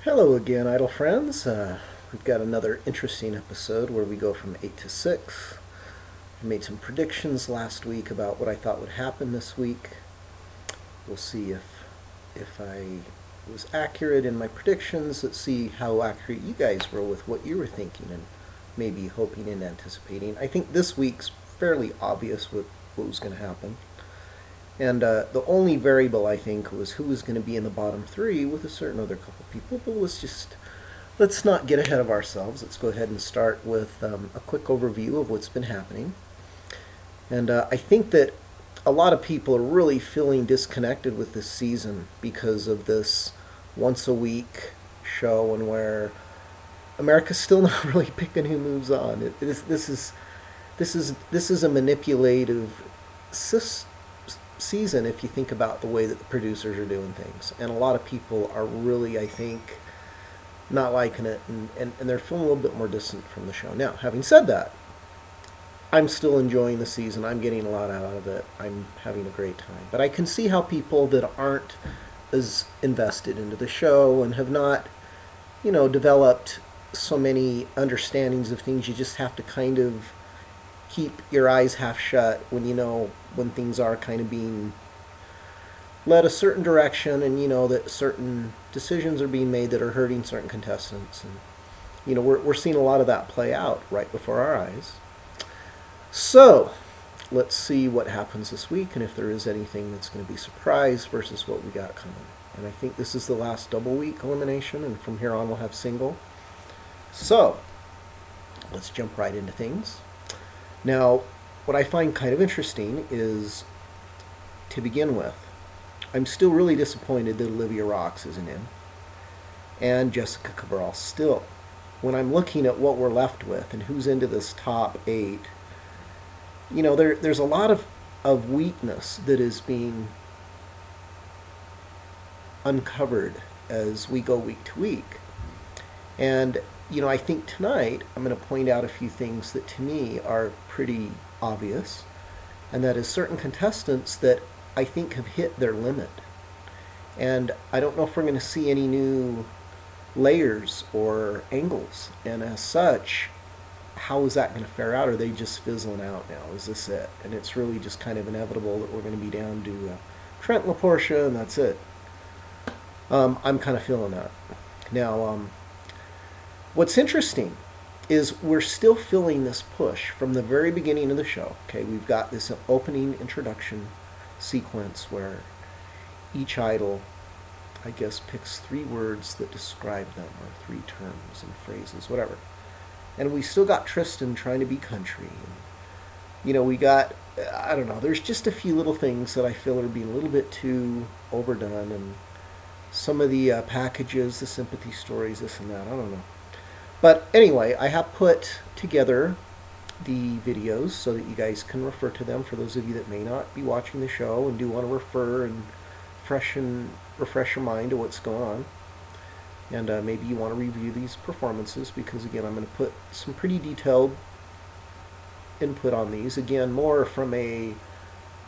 Hello again, idle friends. We've got another interesting episode where we go from 8 to 6. I made some predictions last week about what I thought would happen this week. We'll see if I was accurate in my predictions. Let's see how accurate you guys were with what you were thinking and maybe hoping and anticipating. I think this week's fairly obvious what was going to happen. And the only variable, I think, was who was going to be in the bottom three with a certain other couple people. But let's not get ahead of ourselves. Let's go ahead and start with a quick overview of what's been happening. And I think that a lot of people are really feeling disconnected with this season because of this once-a-week show and where America's still not really picking who moves on. This is a manipulative season if you think about the way that the producers are doing things, and a lot of people are really, I think, not liking it, and they're feeling a little bit more distant from the show. Now, having said that, I'm still enjoying the season. I'm getting a lot out of it. I'm having a great time, but I can see how people that aren't as invested into the show and have not, developed so many understandings of things, you just have to kind of keep your eyes half shut when things are kind of being led a certain direction, and that certain decisions are being made that are hurting certain contestants, and we're seeing a lot of that play out right before our eyes. So let's see what happens this week and if there is anything that's going to be a surprise versus what we got coming. And I think this is the last double week elimination, and from here on we'll have single. So let's jump right into things. Now, what I find kind of interesting is, to begin with, I'm still really disappointed that Olivia Rocks isn't in, and Jessica Cabral still. When I'm looking at what we're left with and who's into this top 8, there's a lot of weakness that is being uncovered as we go week to week. And I think tonight I'm going to point out a few things that to me are pretty obvious, and that is certain contestants that I think have hit their limit. And I don't know if we're going to see any new layers or angles, and as such, how is that going to fare out? Are they just fizzling out now? Is this it? And it's really just kind of inevitable that we're going to be down to Trent and Porsha, and that's it. I'm kind of feeling that. Now, what's interesting is we're still feeling this push from the very beginning of the show. Okay, we've got this opening introduction sequence where each idol, I guess, picks 3 words that describe them, or 3 terms and phrases, whatever. And we still got Tristan trying to be country. And, we got, I don't know, there's just a few little things that I feel are being a little bit too overdone, and some of the packages, the sympathy stories, this and that, I don't know. But anyway, I have put together the videos so that you guys can refer to them for those of you that may not be watching the show and do want to refer and refresh your mind to what's going on. And maybe you want to review these performances, because again, I'm going to put some pretty detailed input on these. Again, more from a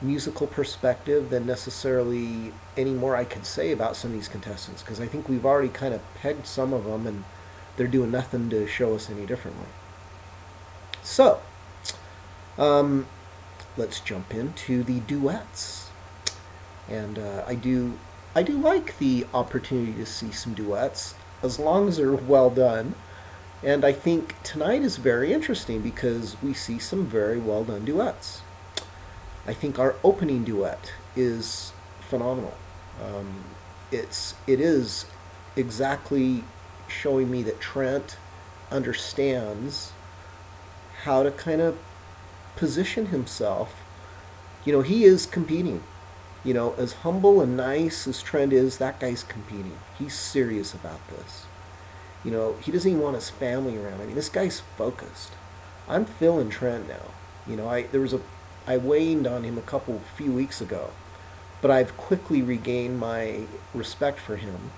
musical perspective than necessarily any more I could say about some of these contestants, because I think we've already kind of pegged some of them, and they're doing nothing to show us any differently. So, let's jump into the duets. And I do like the opportunity to see some duets, as long as they're well done. And I think tonight is very interesting because we see some very well done duets. I think our opening duet is phenomenal. It is exactly showing me that Trent understands how to kind of position himself. He is competing. As humble and nice as Trent is, that guy's competing. He's serious about this. He doesn't even want his family around. I mean, this guy's focused. I'm feeling Trent now. I waned on him a few weeks ago, but I've quickly regained my respect for him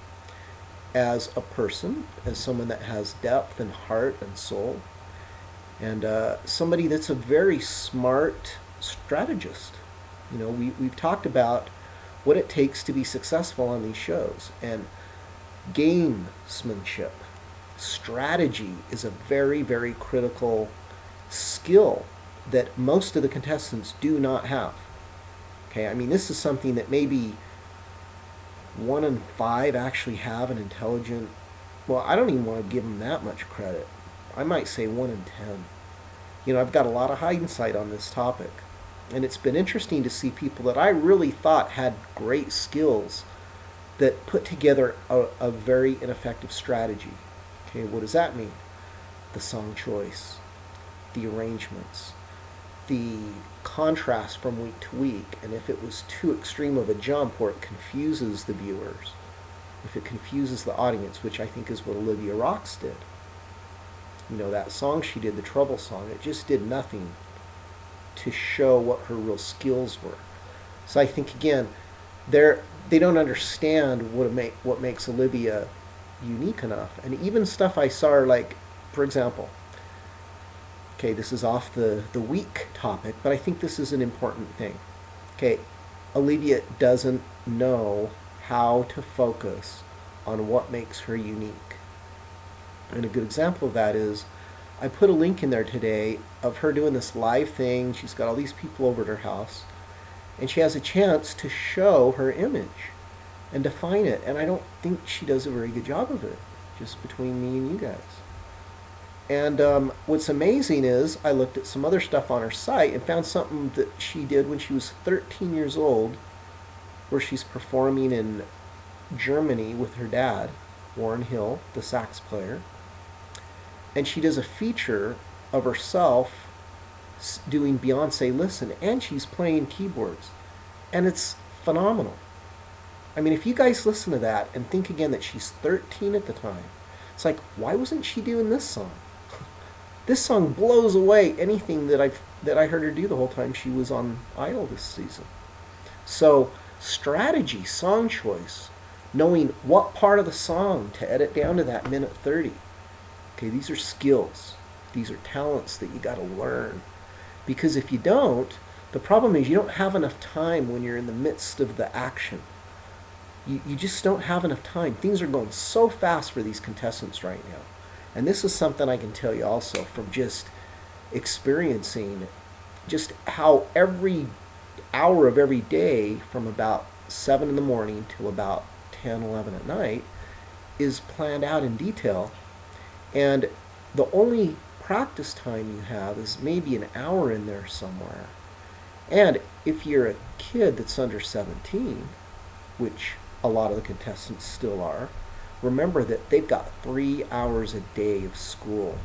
as a person, as someone that has depth and heart and soul, and somebody that's a very smart strategist. We've talked about what it takes to be successful on these shows, and gamesmanship. Strategy is a very, very critical skill that most of the contestants do not have. Okay, I mean, this is something that maybe 1 in 5 actually have an intelligent, well, I don't even want to give them that much credit. I might say 1 in 10. You know, I've got a lot of hindsight on this topic. And it's been interesting to see people that I really thought had great skills that put together a very ineffective strategy. Okay, what does that mean? The song choice, the arrangements, the contrast from week to week, and if it was too extreme of a jump where it confuses the viewers, if it confuses the audience, which I think is what Olivia Rocks did. You know, that song she did, the Trouble song, it just did nothing to show what her real skills were. So I think, again, they don't understand what makes Olivia unique enough. And even stuff I saw, like, for example, okay, this is off the week topic, but I think this is an important thing. Okay, Olivia doesn't know how to focus on what makes her unique. And a good example of that is, I put a link in there today of her doing this live thing. She's got all these people over at her house, and she has a chance to show her image and define it. And I don't think she does a very good job of it, just between me and you guys. And what's amazing is I looked at some other stuff on her site and found something that she did when she was 13 years old, where she's performing in Germany with her dad, Warren Hill, the sax player. And she does a feature of herself doing Beyonce Listen, and she's playing keyboards. And it's phenomenal. I mean, if you guys listen to that and think again that she's 13 at the time, it's like, why wasn't she doing this song? This song blows away anything that I heard her do the whole time she was on Idol this season. So, strategy, song choice, knowing what part of the song to edit down to that minute 30. Okay, these are skills. These are talents that you got to learn. Because if you don't, the problem is you don't have enough time when you're in the midst of the action. You just don't have enough time. Things are going so fast for these contestants right now. And this is something I can tell you also from just experiencing just how every hour of every day from about 7 in the morning till about 10, 11 at night is planned out in detail. And the only practice time you have is maybe an hour in there somewhere. And if you're a kid that's under 17, which a lot of the contestants still are, remember that they've got 3 hours a day of school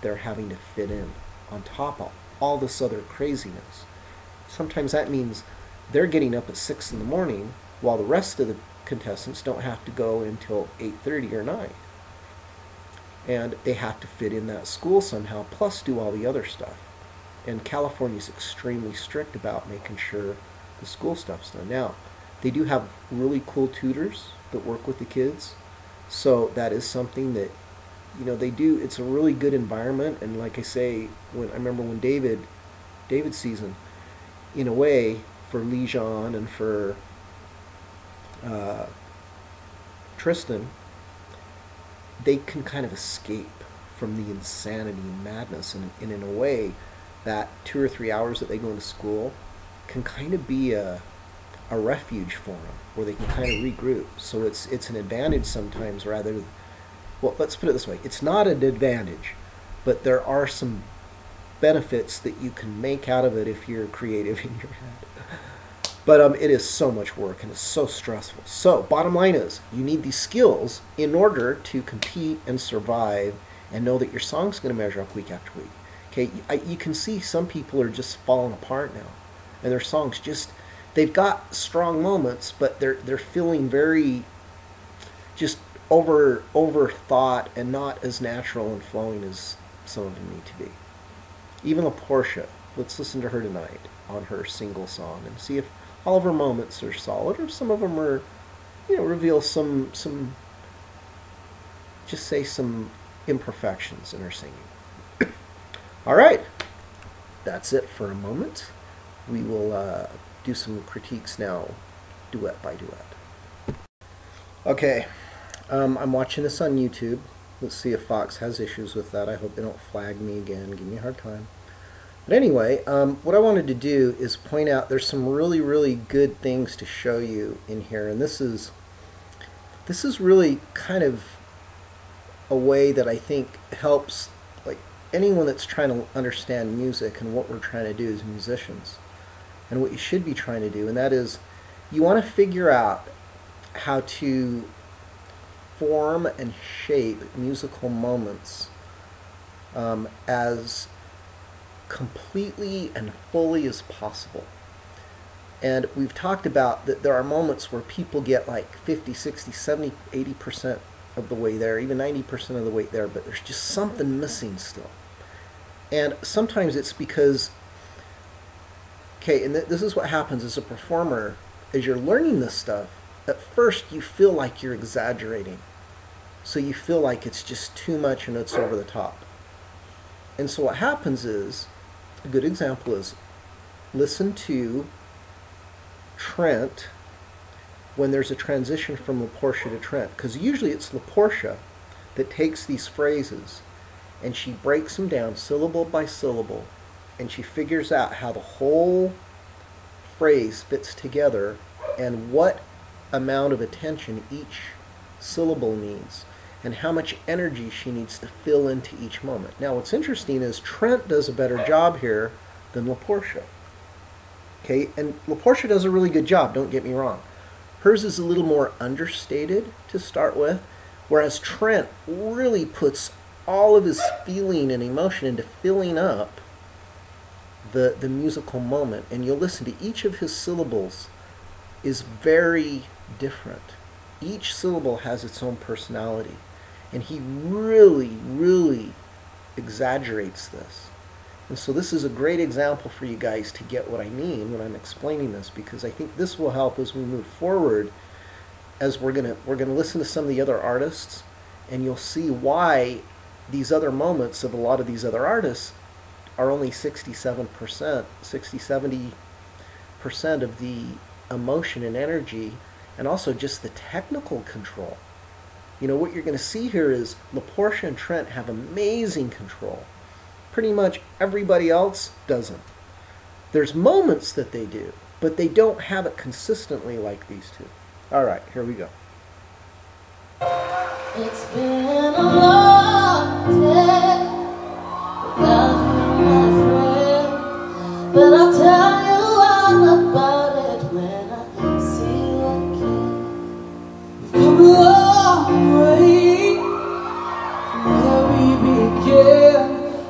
they're having to fit in on top of all this other craziness. Sometimes that means they're getting up at 6 in the morning while the rest of the contestants don't have to go until 8:30 or 9. And they have to fit in that school somehow, plus do all the other stuff. And California's extremely strict about making sure the school stuff's done. Now, they do have really cool tutors that work with the kids, so that is something that, you know, they do. It's a really good environment. And like I say, I remember when David's season, in a way, for Lijon and for Tristan, they can kind of escape from the insanity and madness, and in a way, that 2 or 3 hours that they go into school can kind of be a refuge for them, where they can kind of regroup. So it's an advantage sometimes, rather. Well, let's put it this way: it's not an advantage, but there are some benefits that you can make out of it if you're creative in your head. But it is so much work and it's so stressful. So bottom line is, you need these skills in order to compete and survive and know that your song's going to measure up week after week. Okay, you can see some people are just falling apart now, and their songs just, they've got strong moments, but they're feeling very just over-thought and not as natural and flowing as some of them need to be. Even a Porsha, let's listen to her tonight on her single song and see if all of her moments are solid, or some of them are, you know, reveal some just say some imperfections in her singing. All right, that's it for a moment. We will do some critiques now, duet by duet. Okay, I'm watching this on YouTube. Let's see if Fox has issues with that. I hope they don't flag me again, give me a hard time. But anyway, what I wanted to do is point out there's some really, really good things to show you in here. And this is really kind of a way that I think helps like anyone that's trying to understand music and what we're trying to do as musicians and what you should be trying to do. And that is, you want to figure out how to form and shape musical moments as completely and fully as possible. And we've talked about that there are moments where people get like 50, 60, 70, 80% of the way there, even 90% of the way there, but there's just something missing still. And sometimes it's because, okay, and this is what happens as a performer, as you're learning this stuff, at first you feel like you're exaggerating. So you feel like it's just too much and it's over the top. And so what happens is, a good example is, listen to Trent when there's a transition from La Porsha to Trent. Because usually it's La Porsha that takes these phrases and she breaks them down syllable by syllable and she figures out how the whole phrase fits together and what amount of attention each syllable needs and how much energy she needs to fill into each moment. Now what's interesting is Trent does a better job here than La Porsha. Okay, and La Porsha does a really good job, don't get me wrong. Hers is a little more understated to start with, whereas Trent really puts all of his feeling and emotion into filling up the musical moment. And you'll listen to each of his syllables is very different. Each syllable has its own personality. And he really, really exaggerates this. And so this is a great example for you guys to get what I mean when I'm explaining this, because I think this will help as we move forward, as we're gonna listen to some of the other artists, and you'll see why these other moments of a lot of these other artists are only 67%, 60-70% of the emotion and energy, and also just the technical control. You know, what you're going to see here is La Porsha and Trent have amazing control. Pretty much everybody else doesn't. There's moments that they do, but they don't have it consistently like these two. All right, here we go. It's been a long day without you, my friend, but I'll tell you all about it when I see you again. We've come a long way from where we began,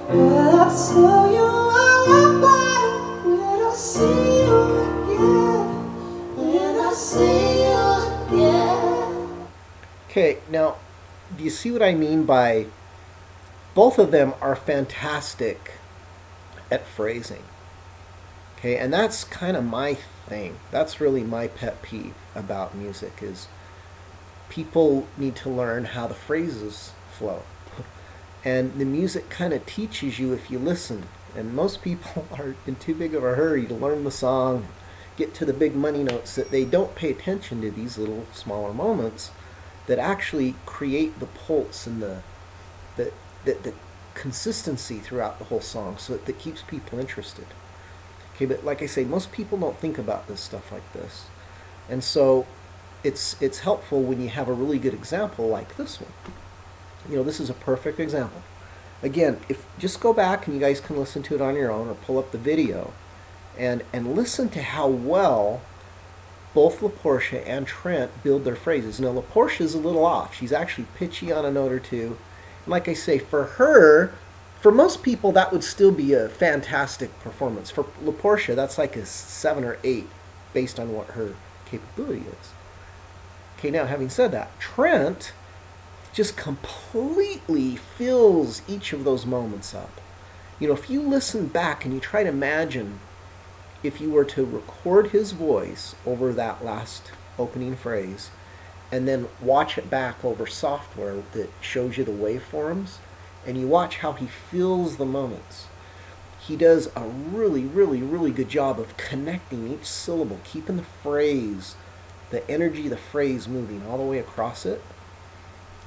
but I'll tell you all about it when I see you again, when I see you again. Okay, now, do you see what I mean by both of them are fantastic at phrasing? Okay, and that's kind of my thing. That's really my pet peeve about music, is people need to learn how the phrases flow. And the music kind of teaches you if you listen. And most people are in too big of a hurry to learn the song, get to the big money notes, that they don't pay attention to these little smaller moments that actually create the pulse and the consistency throughout the whole song, so that keeps people interested. Okay, but like I say, most people don't think about this stuff like this. And so it's helpful when you have a really good example like this one. You know, this is a perfect example. Again, if just go back and you guys can listen to it on your own or pull up the video and listen to how well both La Porsha and Trent build their phrases. Now, La Porsha is a little off. She's actually pitchy on a note or two. And like I say, for her, for most people, that would still be a fantastic performance. For La Porsha, that's like a 7 or 8 based on what her capability is. Okay, now having said that, Trent just completely fills each of those moments up. You know, if you listen back and you try to imagine if you were to record his voice over that last opening phrase and then watch it back over software that shows you the waveforms, and you watch how he fills the moments, he does a really, really, really good job of connecting each syllable, keeping the phrase, the energy of the phrase moving all the way across it.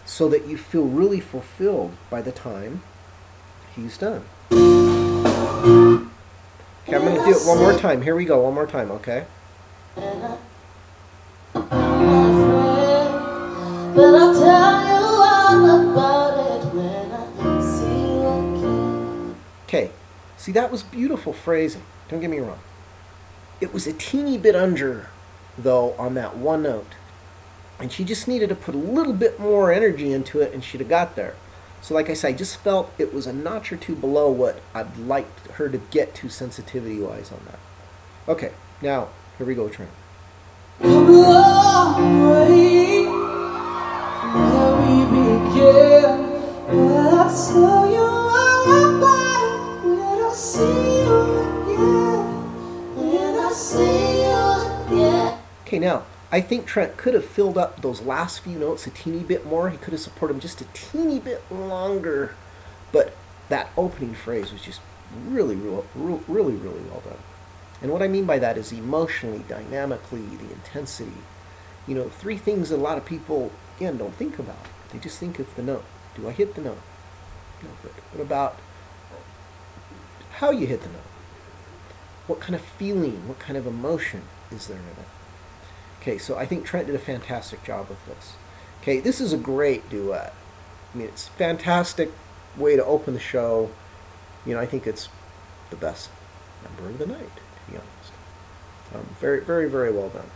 so that you feel really fulfilled by the time he's done. Okay, I'm going to do it one more time. Here we go, one more time, okay? But I'll tell you all about it when I see you again. Okay, see, that was beautiful phrasing. Don't get me wrong. It was a teeny bit under, though, on that one note. And she just needed to put a little bit more energy into it, and she'd have got there. So like I said, I just felt it was a notch or two below what I'd like her to get to sensitivity-wise on that. Okay, now, here we go, Trent. Come along way where we began. I'll tell you all about it when I see you again. When I see you again. Okay, now, I think Trent could have filled up those last few notes a teeny bit more. He could have supported them just a teeny bit longer. But that opening phrase was just really well done. And what I mean by that is emotionally, dynamically, the intensity. You know, three things that a lot of people, again, don't think about. They just think of the note. Do I hit the note? No, but what about how you hit the note? What kind of feeling, what kind of emotion is there in it? Okay, so I think Trent did a fantastic job with this. Okay, this is a great duet. I mean, it's a fantastic way to open the show. You know, I think it's the best number of the night, to be honest. Very well done.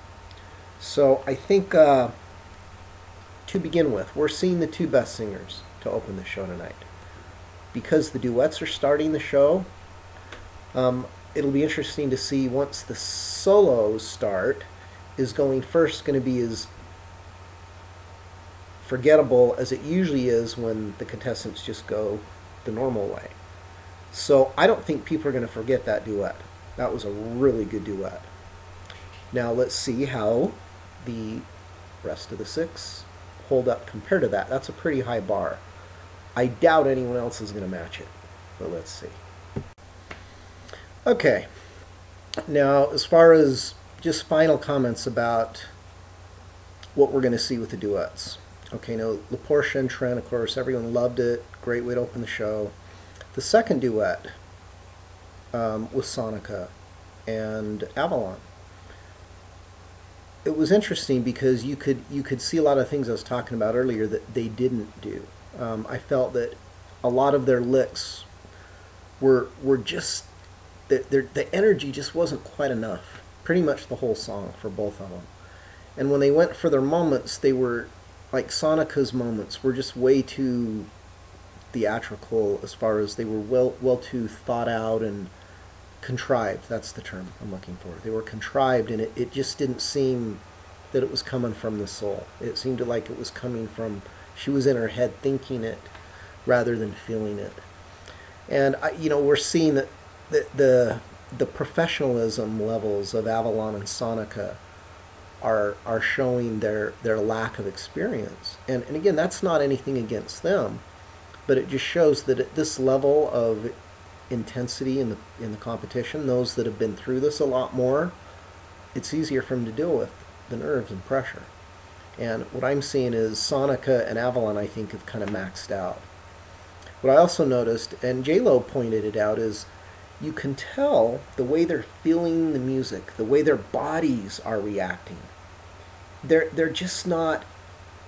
So I think, to begin with, we're seeing the two best singers to open the show tonight. Because the duets are starting the show, it'll be interesting to see once the solos start, is going to be as forgettable as it usually is when the contestants just go the normal way. So I don't think people are going to forget that duet. That was a really good duet. Now let's see how the rest of the six hold up compared to that. That's a pretty high bar. I doubt anyone else is going to match it, but let's see. Okay, now as far as just final comments about what we're going to see with the duets. Okay, now Porsha and Trent, of course, everyone loved it. Great way to open the show. The second duet was Sonika and Avalon. It was interesting because you could see a lot of things I was talking about earlier that they didn't do. I felt that a lot of their licks were just the energy just wasn't quite enough. Pretty much the whole song for both of them. And when they went for their moments, they were, like Sonika's moments, were just way too theatrical as far as they were well too thought out and contrived. That's the term I'm looking for. They were contrived, and it just didn't seem that it was coming from the soul. It seemed like it was coming from, she was in her head thinking it rather than feeling it. And, you know, we're seeing that the professionalism levels of Avalon and Sonika are showing their lack of experience. And again, that's not anything against them, but it just shows that at this level of intensity in the competition, those that have been through this a lot more, it's easier for them to deal with the nerves and pressure. And what I'm seeing is Sonika and Avalon, I think, have kind of maxed out. What I also noticed, and J-Lo pointed it out, is you can tell the way they're feeling the music, the way their bodies are reacting. They're just not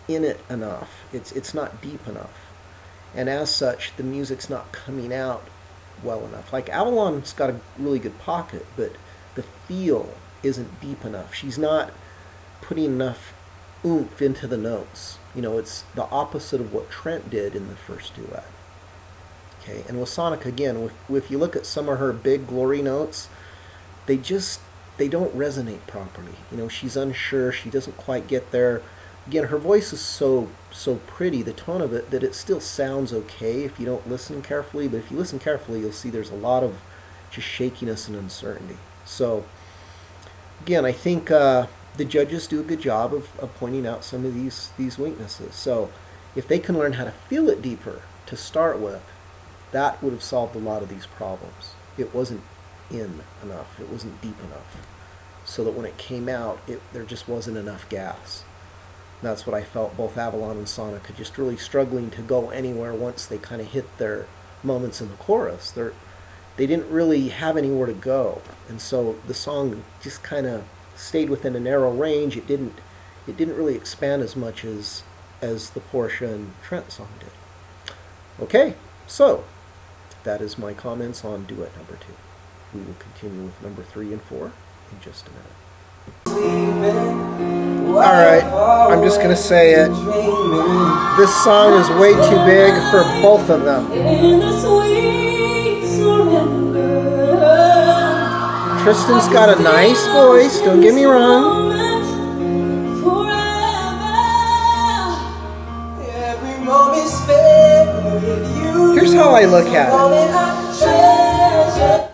in it enough. It's not deep enough. And as such, the music's not coming out well enough. Like Avalon's got a really good pocket, but the feel isn't deep enough. She's not putting enough oomph into the notes. You know, it's the opposite of what Trent did in the first duet. Okay, and with Sonika, again, if you look at some of her big glory notes, they don't resonate properly. You know, she's unsure, she doesn't quite get there. Again, her voice is so pretty, the tone of it, that it still sounds okay if you don't listen carefully, but if you listen carefully, you'll see there's a lot of just shakiness and uncertainty. So, again, I think the judges do a good job of pointing out some of these weaknesses. So, if they can learn how to feel it deeper to start with, that would have solved a lot of these problems. It wasn't in enough. It wasn't deep enough. So that when it came out, there just wasn't enough gas. That's what I felt both Avalon and Sonika just really struggling to go anywhere once they kind of hit their moments in the chorus. They didn't really have anywhere to go, and so the song just kind of stayed within a narrow range. It didn't really expand as much as the Porsha and Trent song did. Okay, so that is my comments on duet number 2. We will continue with number 3 and 4 in just a minute. Alright, I'm just going to say it. This song is way too big for both of them. Tristan's got a nice voice, don't get me wrong. Here's how I look at it.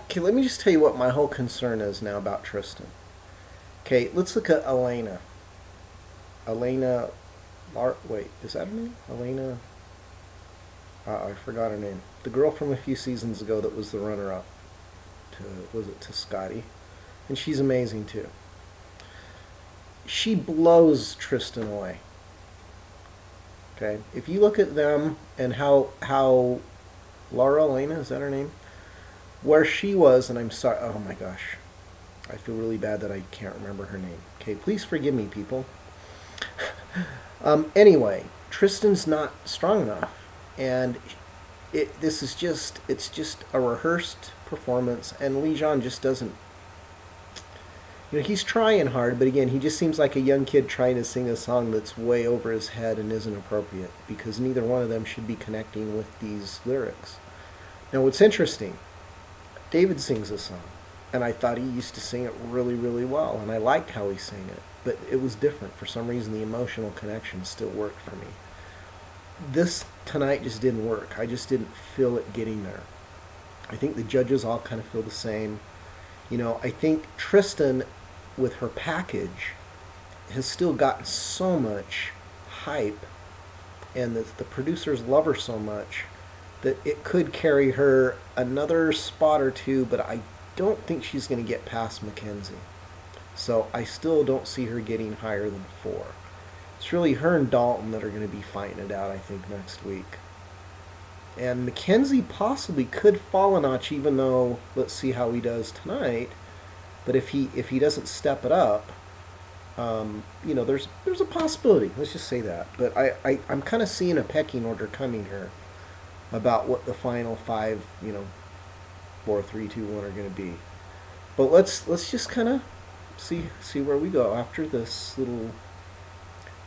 Okay, let me just tell you what my whole concern is now about Tristan. Okay, let's look at Elena. Wait, is that her name? Elena? I forgot her name. The girl from a few seasons ago that was the runner-up to Scotty. And she's amazing too. She blows Tristan away. Okay, if you look at them and how Laura Elena, is that her name? Where she was, and I'm sorry, oh my gosh. I feel really bad that I can't remember her name. Okay, please forgive me, people. Anyway, Tristan's not strong enough, and it's just a rehearsed performance, and Lee John just doesn't. He's trying hard, but again, he just seems like a young kid trying to sing a song that's way over his head and isn't appropriate, because neither one of them should be connecting with these lyrics. Now, what's interesting, David sings a song, and I thought he used to sing it really, really well, and I liked how he sang it, but it was different. For some reason, the emotional connection still worked for me. This tonight just didn't work. I just didn't feel it getting there. I think the judges all kind of feel the same. I think Tristan, with her package, has still gotten so much hype, and the producers love her so much that it could carry her another spot or two, but I don't think she's going to get past Mackenzie. So I still don't see her getting higher than 4. It's really her and Dalton that are going to be fighting it out, I think, next week. And Mackenzie possibly could fall a notch, even though, let's see how he does tonight. But if he doesn't step it up, there's a possibility. Let's just say that. But I'm kind of seeing a pecking order coming here about what the final 5, 4, 3, 2, 1 are going to be. But let's just kind of see where we go after this little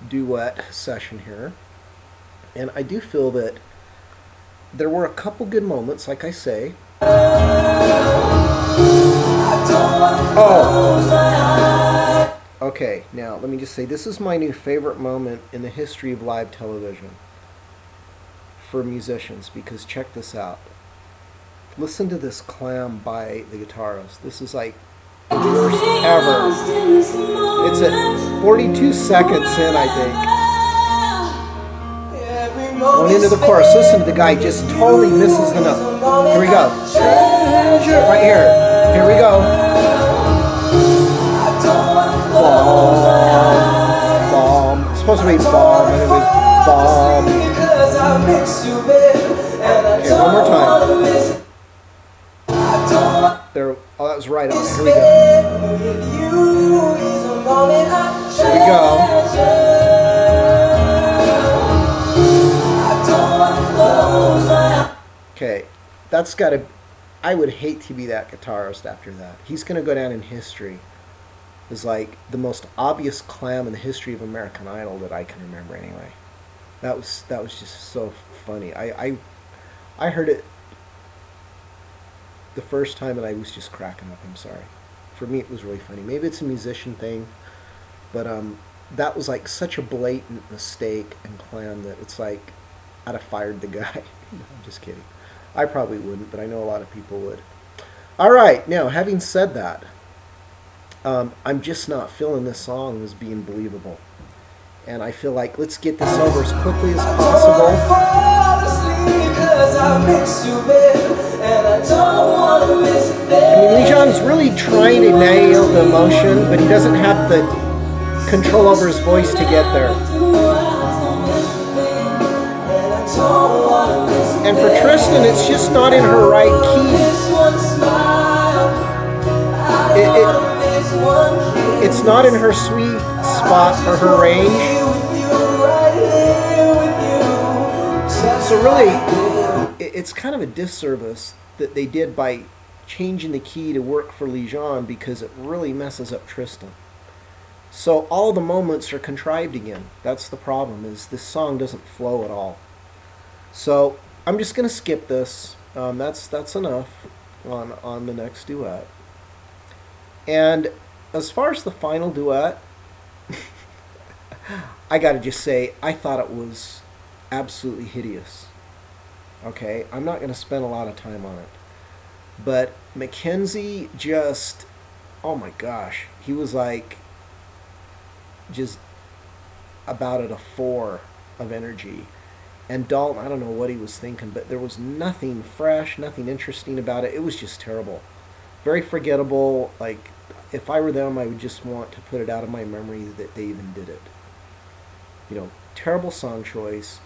duet session here. And I do feel that there were a couple good moments, like I say. Oh! Okay, now let me just say, this is my new favorite moment in the history of live television for musicians, because check this out. Listen to this clam by the guitarist. This is like the worst ever. It's at 42 seconds in, I think. Going into the chorus, listen to the guy just totally misses the note. Here we go. Right here. Here we go. Bomb. Bomb. It's supposed to be bomb, and it was bomb. Okay, one more time. There. Oh, that was right on. Here we go. Here we go. Okay, that's got to. I would hate to be that guitarist after that. He's going to go down in history as like the most obvious clam in the history of American Idol that I can remember. Anyway, that was just so funny. I heard it the first time and I was just cracking up. I'm sorry. For me, it was really funny. Maybe it's a musician thing, but that was like such a blatant mistake and clam that it's like I'd have fired the guy. I'm just kidding. I probably wouldn't, but I know a lot of people would. All right, now having said that, I'm just not feeling this song as being believable, and I feel like let's get this over as quickly as possible. I mean, Lee John's really trying to nail the emotion, but he doesn't have the control over his voice to get there. And for Tristan, it's just not in her right key. It's not in her sweet spot for her range. So really, it's kind of a disservice that they did by changing the key to work for Lijon, because it really messes up Tristan. So all the moments are contrived again. That's the problem, is this song doesn't flow at all. So I'm just going to skip this. That's enough on the next duet. And as far as the final duet, I got to just say, I thought it was absolutely hideous. Okay, I'm not going to spend a lot of time on it. But Mackenzie just, oh my gosh, he was like just about at a 4 of energy. And Dalton, I don't know what he was thinking, but there was nothing fresh, nothing interesting about it. It was just terrible. Very forgettable. Like, if I were them, I would just want to put it out of my memory that they even did it. You know, terrible song choice,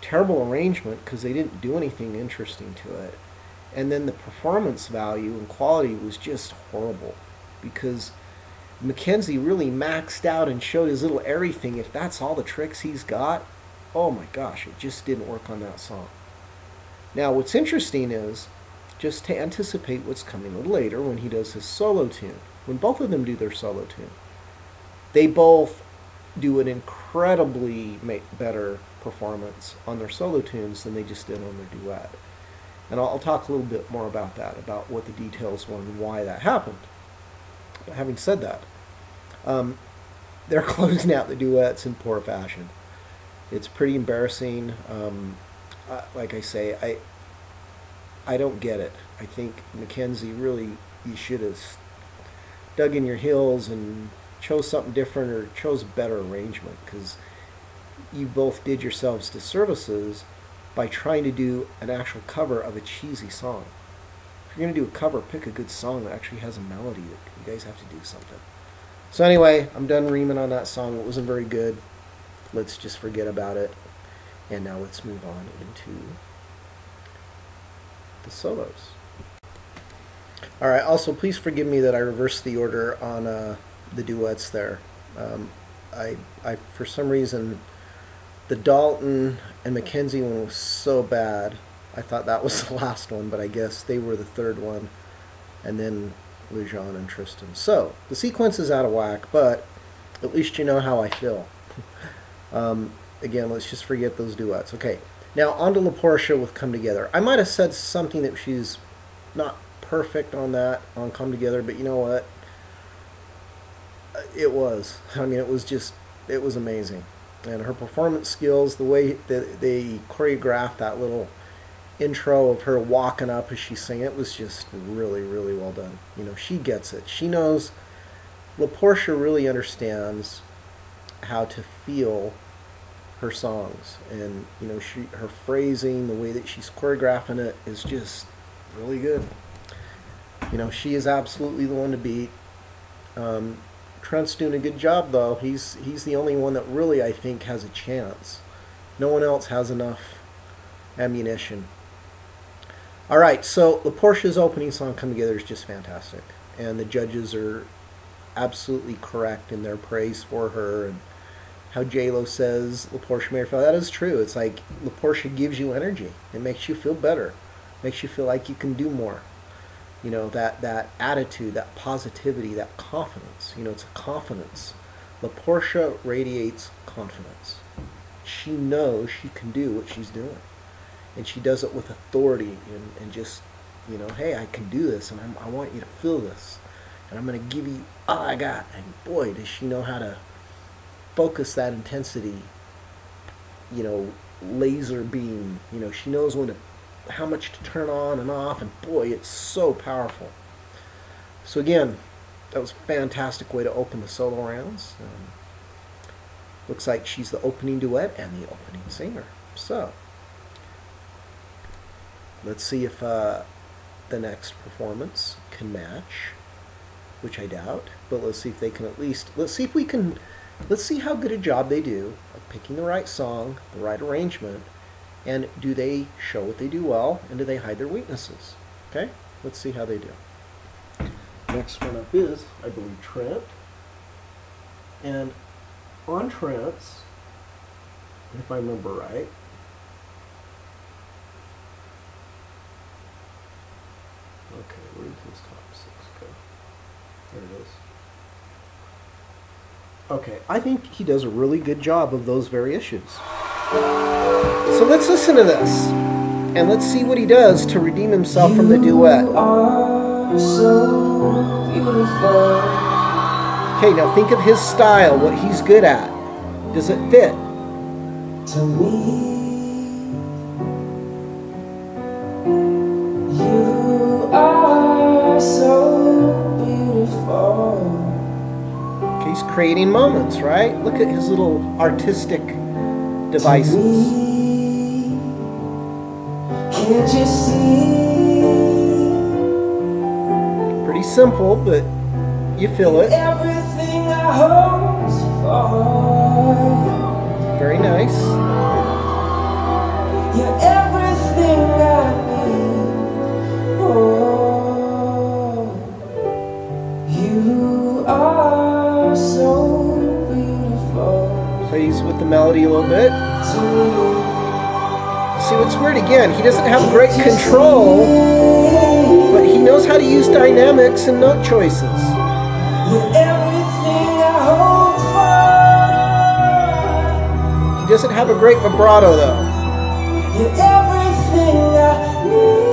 terrible arrangement, because they didn't do anything interesting to it. And then the performance value and quality was just horrible, because Mackenzie really maxed out and showed his little airy thing. If that's all the tricks he's got, oh my gosh, it just didn't work on that song. Now, what's interesting is, just to anticipate what's coming a little later when he does his solo tune, when both of them do their solo tune, they both do an incredibly better performance on their solo tunes than they just did on their duet. And I'll talk a little bit more about that, about what the details were and why that happened. But having said that, they're closing out the duets in poor fashion. It's pretty embarrassing. Like I say, I don't get it. I think Mackenzie, really, you should have dug in your heels and chose something different, or chose a better arrangement, because you both did yourselves disservices by trying to do an actual cover of a cheesy song. If you're going to do a cover, pick a good song that actually has a melody. You guys have to do something. So anyway, I'm done reaming on that song. It wasn't very good. Let's just forget about it. And now let's move on into the solos. Alright, also please forgive me that I reversed the order on the duets there. I for some reason, the Dalton and Mackenzie one was so bad. I thought that was the last one, but I guess they were the third one. And then Lijon and Tristan. So, the sequence is out of whack, but at least you know how I feel. Again, let's just forget those duets. Okay, now on to La Porsha with Come Together. I might have said something that she's not perfect on that, on Come Together, but you know what? It was. I mean, it was amazing. And her performance skills, the way that they choreographed that little intro of her walking up as she's singing, it was just really, really well done. You know, she gets it. She knows, La Porsha really understands how to feel her songs. And, you know, her phrasing, the way that she's choreographing it is just really good. You know, she is absolutely the one to beat. Trent's doing a good job, though. He's the only one that really, I think, has a chance. No one else has enough ammunition. All right, so La Porsha's opening song, Come Together, is just fantastic. And the judges are absolutely correct in their praise for her. And how J-Lo says La Porsha made her feel, that is true. It's like La Porsha gives you energy. It makes you feel better. Makes you feel like you can do more. You know, that attitude, that positivity, that confidence. You know, it's a confidence. La Porsha radiates confidence. She knows she can do what she's doing. And she does it with authority and just, you know, hey, I can do this, and I want you to feel this. And I'm going to give you all I got. And boy, does she know how to focus that intensity, you know, laser beam. You know, she knows when to, how much to turn on and off, and boy, it's so powerful. So again, that was a fantastic way to open the solo rounds. Looks like she's the opening duet and the opening singer. So let's see if the next performance can match, which I doubt, but let's see if they can at least, let's see if we can Let's see how good a job they do of picking the right song, the right arrangement, and do they show what they do well, and do they hide their weaknesses? Okay, let's see how they do. Next one up is, I believe, Trent. And on Trent's, if I remember right, okay, where did his top 6 go? There it is. Okay, I think he does a really good job of those very issues. So let's listen to this, and let's see what he does to redeem himself from the duet. You are so beautiful. Okay, now think of his style, what he's good at. Does it fit? To me, you are so beautiful. Okay, he's creating moments, right? Look at his little artistic devices. Me, can't you see? Pretty simple, but you feel it. Everything I hope for. Very nice. You're everything I need. Oh, you are so beautiful. Plays with the melody a little bit. To me. See, what's weird again, he doesn't have great control, but he knows how to use dynamics and note choices. You're everything I hoped for. He doesn't have a great vibrato though. You're everything I need.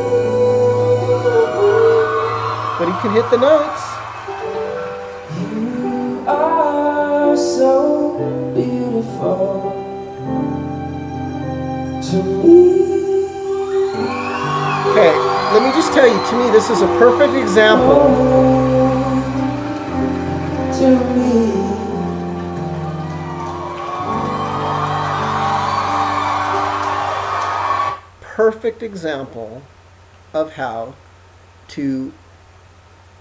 But he can hit the notes. You are so beautiful to me. Okay, let me just tell you, to me this is a perfect example. To me. Perfect example of how to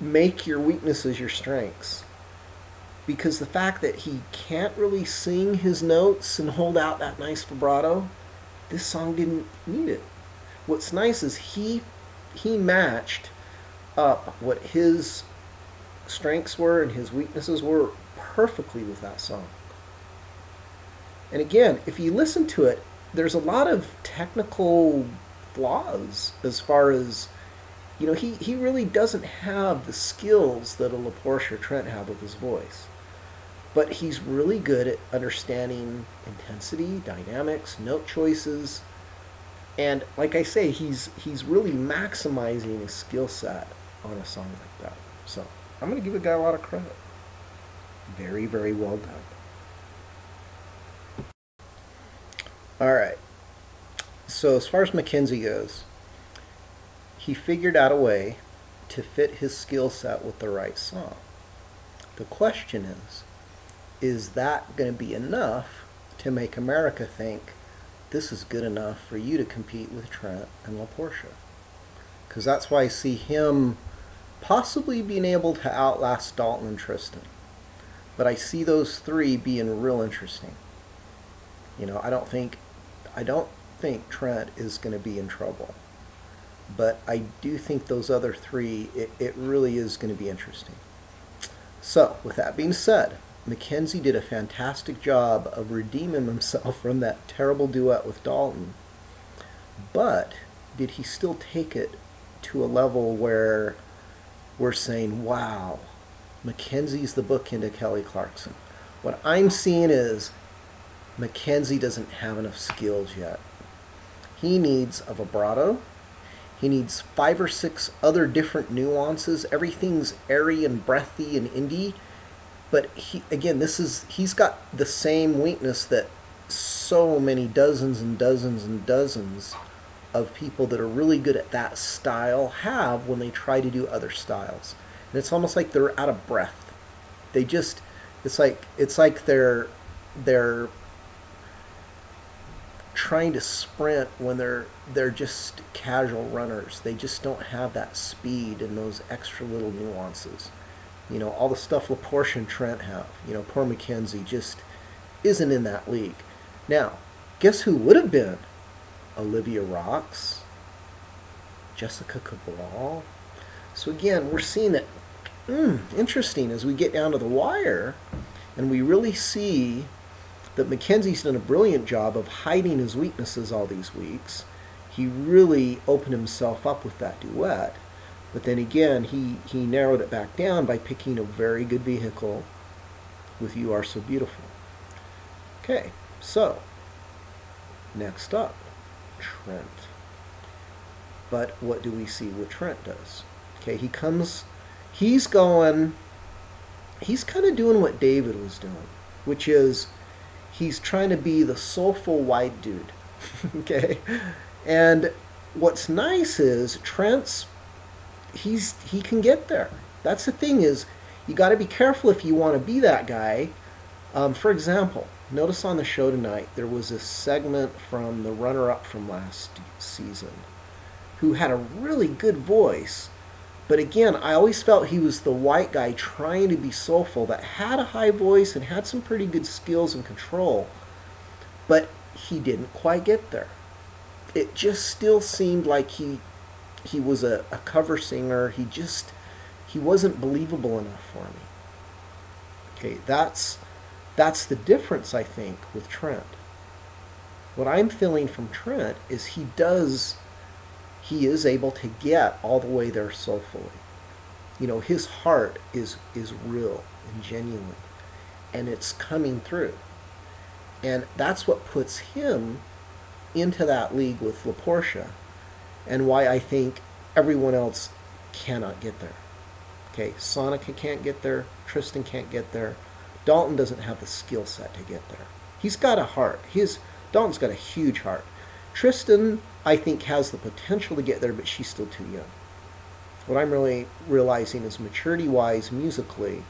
make your weaknesses your strengths. Because the fact that he can't really sing his notes and hold out that nice vibrato, this song didn't need it. What's nice is he matched up what his strengths were and his weaknesses were perfectly with that song. And again, if you listen to it, there's a lot of technical flaws as far as, you know, he really doesn't have the skills that a Porsha or Trent have with his voice. But he's really good at understanding intensity, dynamics, note choices, and like I say, he's really maximizing his skill set on a song like that. So I'm going to give the guy a lot of credit. Very, very well done. All right. So as far as Mackenzie goes, he figured out a way to fit his skill set with the right song. The question is that going to be enough to make America think this is good enough for you to compete with Trent and Porsha? Because that's why I see him possibly being able to outlast Dalton and Tristan. But I see those three being real interesting. You know, I don't think Trent is going to be in trouble. But I do think those other three, it really is going to be interesting. So, with that being said, Mackenzie did a fantastic job of redeeming himself from that terrible duet with Dalton. But did he still take it to a level where we're saying, wow, Mackenzie's the bookend of Kelly Clarkson? What I'm seeing is Mackenzie doesn't have enough skills yet. He needs a vibrato. He needs 5 or 6 other different nuances. Everything's airy and breathy and indie. But he's got the same weakness that so many dozens and dozens and dozens of people that are really good at that style have when they try to do other styles. And it's almost like they're out of breath. They just, it's like they're trying to sprint when they're just casual runners. They just don't have that speed and those extra little nuances. You know, all the stuff Porsha and Trent have. You know, poor Mackenzie just isn't in that league. Now, guess who would have been? Olivia Rocks, Jessica Cabral. So again, we're seeing that, interesting, as we get down to the wire, and we really see that Mackenzie's done a brilliant job of hiding his weaknesses all these weeks. He really opened himself up with that duet. But then again, he narrowed it back down by picking a very good vehicle with You Are So Beautiful. Okay, so next up, Trent. But what do we see what Trent does? Okay, he's kind of doing what David was doing, which is he's trying to be the soulful white dude. Okay? And what's nice is he can get there. That's the thing, is you got to be careful if you want to be that guy. For example, notice on the show tonight there was a segment from the runner-up from last season who had a really good voice. But again, I always felt he was the white guy trying to be soulful that had a high voice and had some pretty good skills and control. But he didn't quite get there. It just still seemed like he was a cover singer. He wasn't believable enough for me. Okay, that's the difference, I think, with Trent. What I'm feeling from Trent is he is able to get all the way there soulfully. You know, his heart is real and genuine, and it's coming through. And that's what puts him into that league with Porsha, and why I think everyone else cannot get there. Okay, Sonika can't get there, Tristan can't get there, Dalton doesn't have the skill set to get there. He's got a heart. Dalton's got a huge heart. Tristan, I think, has the potential to get there, but she's still too young. What I'm really realizing is maturity-wise, musically,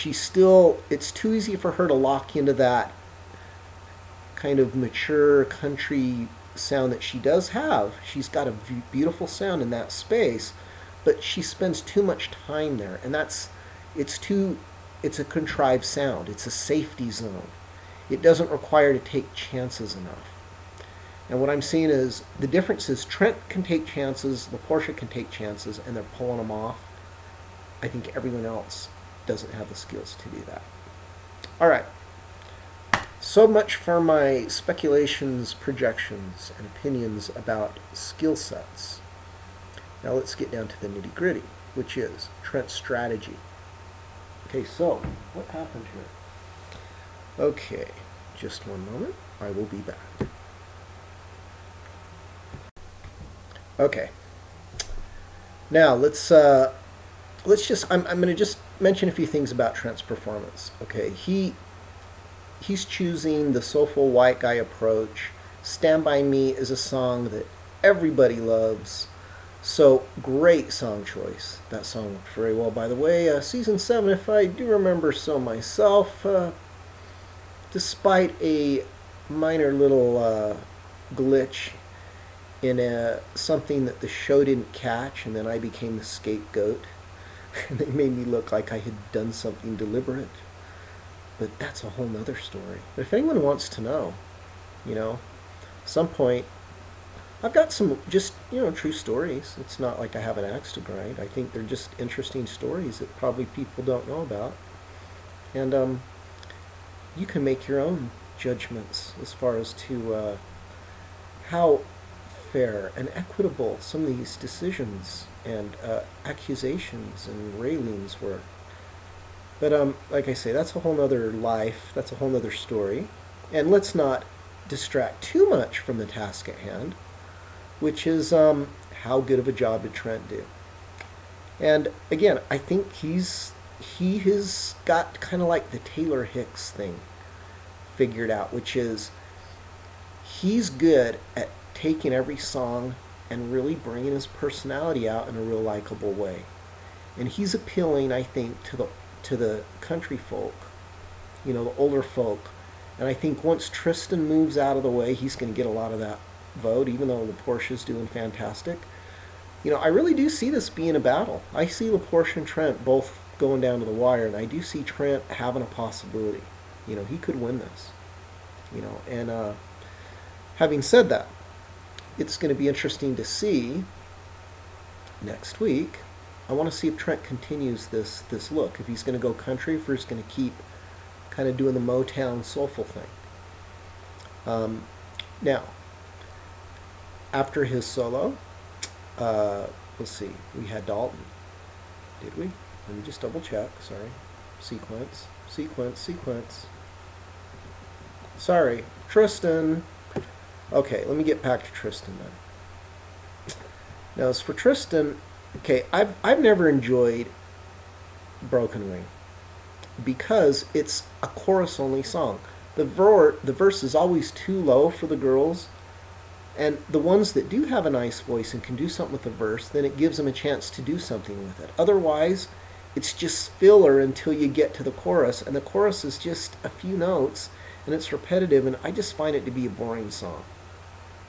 it's too easy for her to lock into that kind of mature country sound that she does have. She's got a beautiful sound in that space, but she spends too much time there, and it's a contrived sound. It's a safety zone. It doesn't require to take chances enough. And what I'm seeing is the difference is Trent can take chances, Porsha can take chances, and they're pulling them off. I think everyone else doesn't have the skills to do that. All right. So much for my speculations, projections, and opinions about skill sets. Now let's get down to the nitty-gritty, which is Trent's strategy. Okay, so what happened here? Okay, just one moment. I will be back. Okay. Now let's just I'm going to just mention a few things about Trent's performance. Okay, he's choosing the soulful white guy approach. Stand By Me is a song that everybody loves. So, great song choice. That song worked very well, by the way. Season 7, if I do remember so myself, despite a minor little glitch in something that the show didn't catch, and then I became the scapegoat, and they made me look like I had done something deliberate. But that's a whole nother story. But if anyone wants to know, at some point, I've got some just, true stories. It's not like I have an axe to grind. I think they're just interesting stories that probably people don't know about. And you can make your own judgments as far as to how fair and equitable some of these decisions and accusations and railings were. But like I say, that's a whole nother life. That's a whole nother story. And let's not distract too much from the task at hand, which is how good of a job did Trent do. And again, I think he has got kind of like the Taylor Hicks thing figured out, which is he's good at taking every song and really bringing his personality out in a real likable way. And he's appealing, I think, to the country folk, the older folk. And I think once Tristan moves out of the way, he's going to get a lot of that vote, even though Porsha's doing fantastic. I really do see this being a battle. I see Porsha and Trent both going down to the wire, and I do see Trent having a possibility. You know, he could win this. You know, and having said that, it's going to be interesting to see next week. I want to see if Trent continues this look. If he's going to go country, if he's going to keep kind of doing the Motown soulful thing. Now, after his solo, let's see, we had Dalton. Did we? Let me just double check. Sorry. Sequence. Sorry. Tristan. Okay, let me get back to Tristan then. Now, as for Tristan, okay, I've never enjoyed Broken Wing because it's a chorus-only song. The verse is always too low for the girls, and the ones that do have a nice voice and can do something with the verse, then it gives them a chance to do something with it. Otherwise, it's just filler until you get to the chorus, and the chorus is just a few notes, and it's repetitive, and I just find it to be a boring song.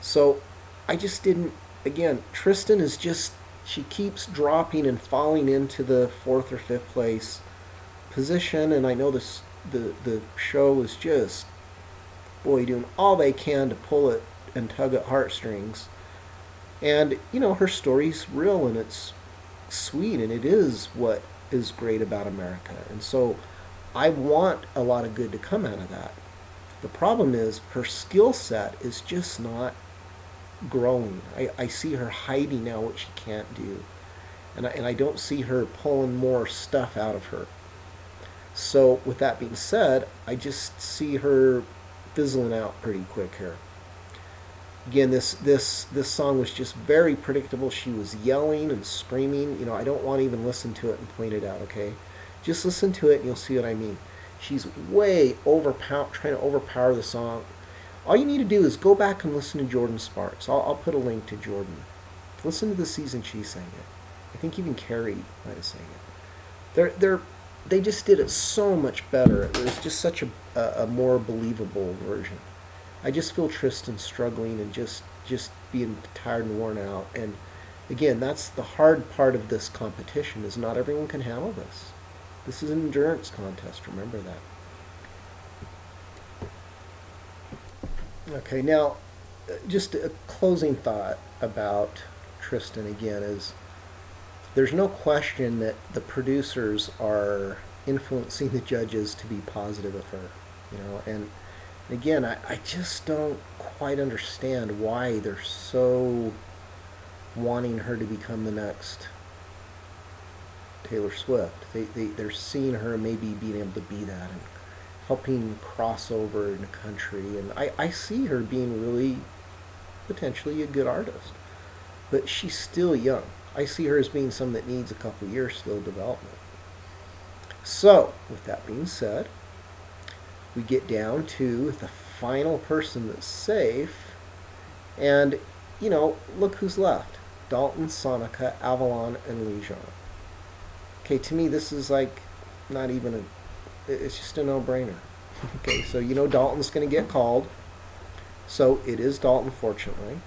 So I just didn't, again, Tristan is just, she keeps dropping and falling into the 4th or 5th place position, and I know this the show is just, boy, doing all they can to pull it and tug at heartstrings. And, you know, her story's real and it's sweet, and it is what is great about America. And so I want a lot of good to come out of that. The problem is her skill set is just not growing. I see her hiding now what she can't do. And I don't see her pulling more stuff out of her. So with that being said, I just see her fizzling out pretty quick here. Again, this song was just very predictable. She was yelling and screaming. You know, I don't want to even listen to it and point it out, okay? Just listen to it and you'll see what I mean. She's way trying to overpower the song. All you need to do is go back and listen to Jordan Sparks. I'll put a link to Jordan. Listen to the season she sang it. I think even Carrie might have sang it. They just did it so much better. It was just such a more believable version. I just feel Tristan struggling and just being tired and worn out. And again, that's the hard part of this competition, is not everyone can handle this. This is an endurance contest, remember that. Okay, now, just a closing thought about Tristan again is, there's no question that the producers are influencing the judges to be positive of her, you know, and again, I just don't quite understand why they're so wanting her to become the next Taylor Swift. They're seeing her maybe being able to be that and helping cross over in the country, and I see her being really potentially a good artist, but she's still young. I see her as being someone that needs a couple years still of development. So, with that being said, we get down to the final person that's safe, and, you know, look who's left. Dalton, Sonika, Avalon, and Lejean. Okay, to me, this is like not even it's just a no-brainer. Okay, so you know Dalton's going to get called, so it is Dalton, fortunately.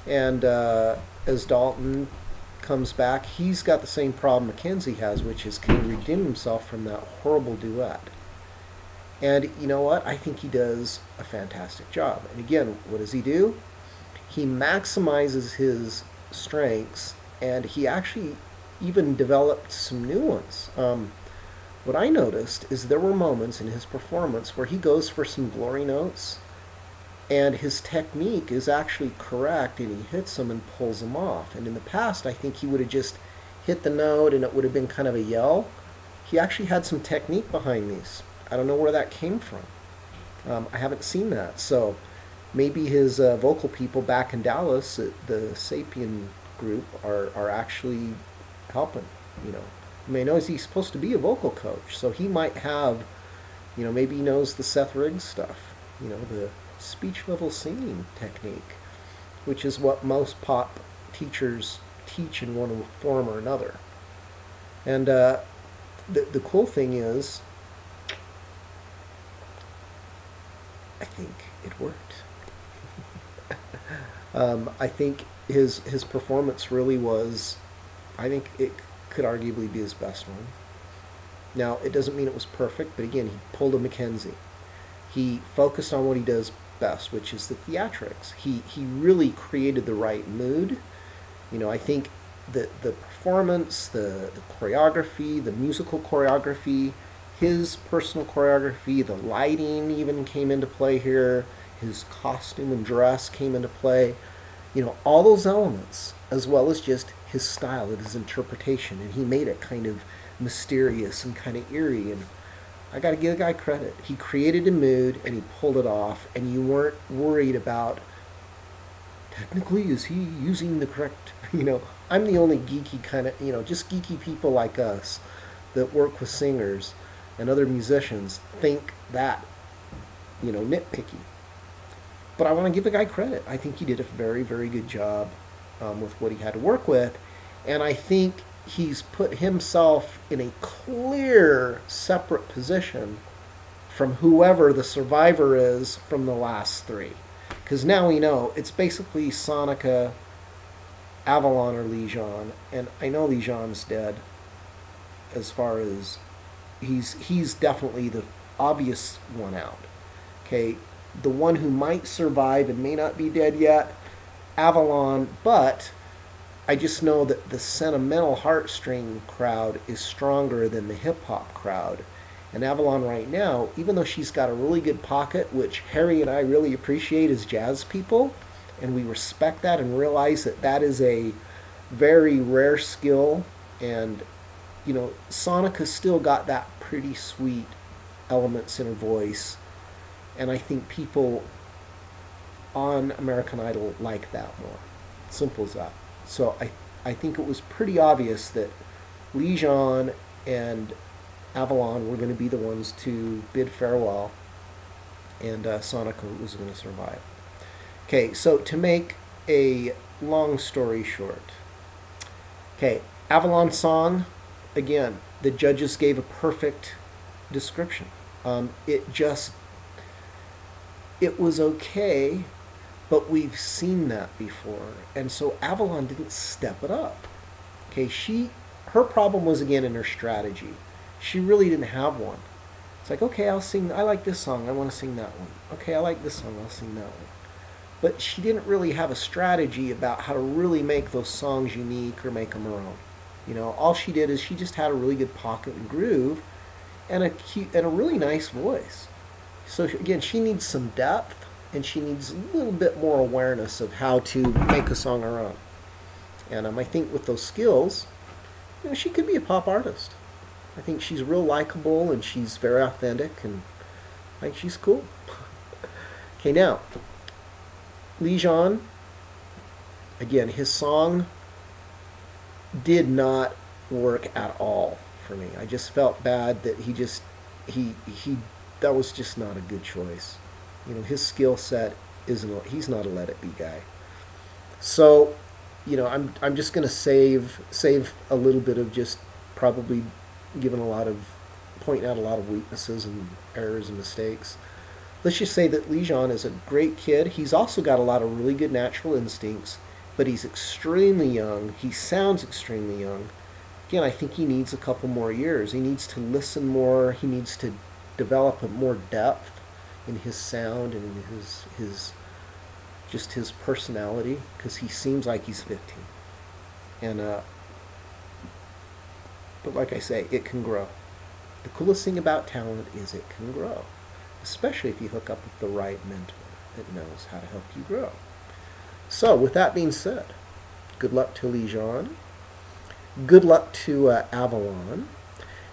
And as Dalton comes back, he's got the same problem Mackenzie has, which is, can he redeem himself from that horrible duet? And you know what? I think he does a fantastic job. And again, what does he do? He maximizes his strengths, and he actually even developed some new ones. What I noticed is there were moments in his performance where he goes for some glory notes, and his technique is actually correct, and he hits them and pulls them off. And in the past, I think he would have just hit the note and it would have been kind of a yell. He actually had some technique behind these. I don't know where that came from. I haven't seen that. So maybe his vocal people back in Dallas, the Sapien group, are actually helping. You know, I mean, I know he's supposed to be a vocal coach, so he might have, you know, maybe he knows the Seth Riggs stuff. You know, the speech level singing technique, which is what most pop teachers teach in one form or another. And the cool thing is, I think it worked. I think his performance really was, I think it could arguably be his best one. Now, it doesn't mean it was perfect, but again, he pulled a Mackenzie. He focused on what he does best, which is the theatrics. He really created the right mood. You know, I think that the performance, the choreography, the musical choreography, his personal choreography, the lighting even came into play here, his costume and dress came into play. You know, all those elements, as well as just his style and his interpretation, and he made it kind of mysterious and kind of eerie. And I got to give the guy credit. He created a mood and he pulled it off, and you weren't worried about, technically, is he using the correct, you know, I'm the only geeky kind of, you know, just geeky people like us that work with singers and other musicians think that, you know, nitpicky. But I want to give the guy credit. I think he did a very, very good job with what he had to work with. And I think he's put himself in a clear, separate position from whoever the survivor is from the last three. Because now we know it's basically Sonika, Avalon, or Lijon. And I know Lijon's dead as far as he's definitely the obvious one out. Okay, the one who might survive and may not be dead yet, Avalon, but I just know that the sentimental heartstring crowd is stronger than the hip-hop crowd. And Avalon right now, even though she's got a really good pocket, which Harry and I really appreciate as jazz people, and we respect that and realize that that is a very rare skill, and, you know, Sonika's still got that pretty sweet elements in her voice, and I think people on American Idol like that more. Simple as that. So I think it was pretty obvious that Lijon and Avalon were going to be the ones to bid farewell, and Sonika was going to survive. Okay, so to make a long story short, okay, Avalon song, again, the judges gave a perfect description. It was okay, but we've seen that before, and so Avalon didn't step it up. Okay, her problem was again in her strategy. She really didn't have one. It's like, okay, I like this song, I want to sing that one. Okay, I like this song, I'll sing that one. But she didn't really have a strategy about how to really make those songs unique or make them her own. You know, all she did is she just had a really good pocket and groove and a really nice voice. So again, she needs some depth, and she needs a little bit more awareness of how to make a song her own. And I think with those skills, you know, she could be a pop artist. I think she's real likable, and she's very authentic, and I think she's cool. Okay, now, Lijon, again, his song did not work at all for me. I just felt bad that that was just not a good choice. You know, his skill set he's not a let it be guy. So, you know, I'm just going to save a little bit of just probably pointing out a lot of weaknesses and errors and mistakes. Let's just say that Lijon is a great kid. He's also got a lot of really good natural instincts, but he's extremely young. He sounds extremely young. Again, I think he needs a couple more years. He needs to listen more. He needs to develop more depth in his sound and in his personality, because he seems like he's 15. And but like I say, it can grow. The coolest thing about talent is it can grow, especially if you hook up with the right mentor that knows how to help you grow. So with that being said, good luck to Lijon. Good luck to Avalon.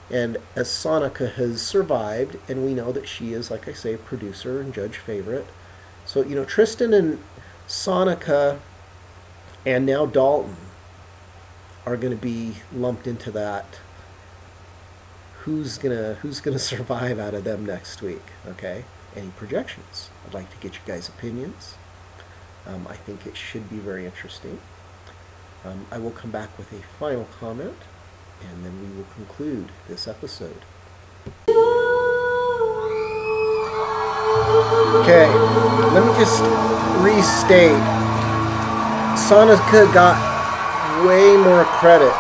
And as Sonika has survived, and we know that she is, like I say, a producer and judge favorite. So, you know, Tristan and Sonika and now Dalton are going to be lumped into that. Who's gonna survive out of them next week? Okay. Any projections? I'd like to get you guys' opinions. I think it should be very interesting. I will come back with a final comment, and then we will conclude this episode. Okay, let me just restate. Sonika got way more credit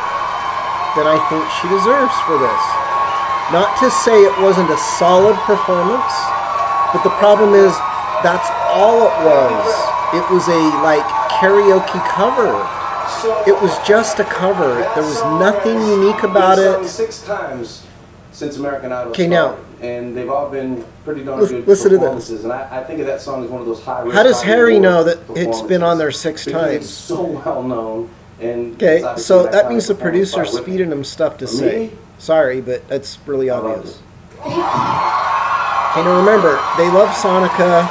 than I think she deserves for this. Not to say it wasn't a solid performance, but the problem is that's all it was. It was a like karaoke cover. It was just a cover. There was nothing unique about it. 6 times since American Idol started, now, and they've all been pretty darn good listen performances. And I think of that song as one of those high risk. How does Harry know that it's been on there 6 times? It's so well known. And okay, so that means the producer's feeding him stuff to say. Sorry, but that's really obvious. Okay, now remember, they love Sonika.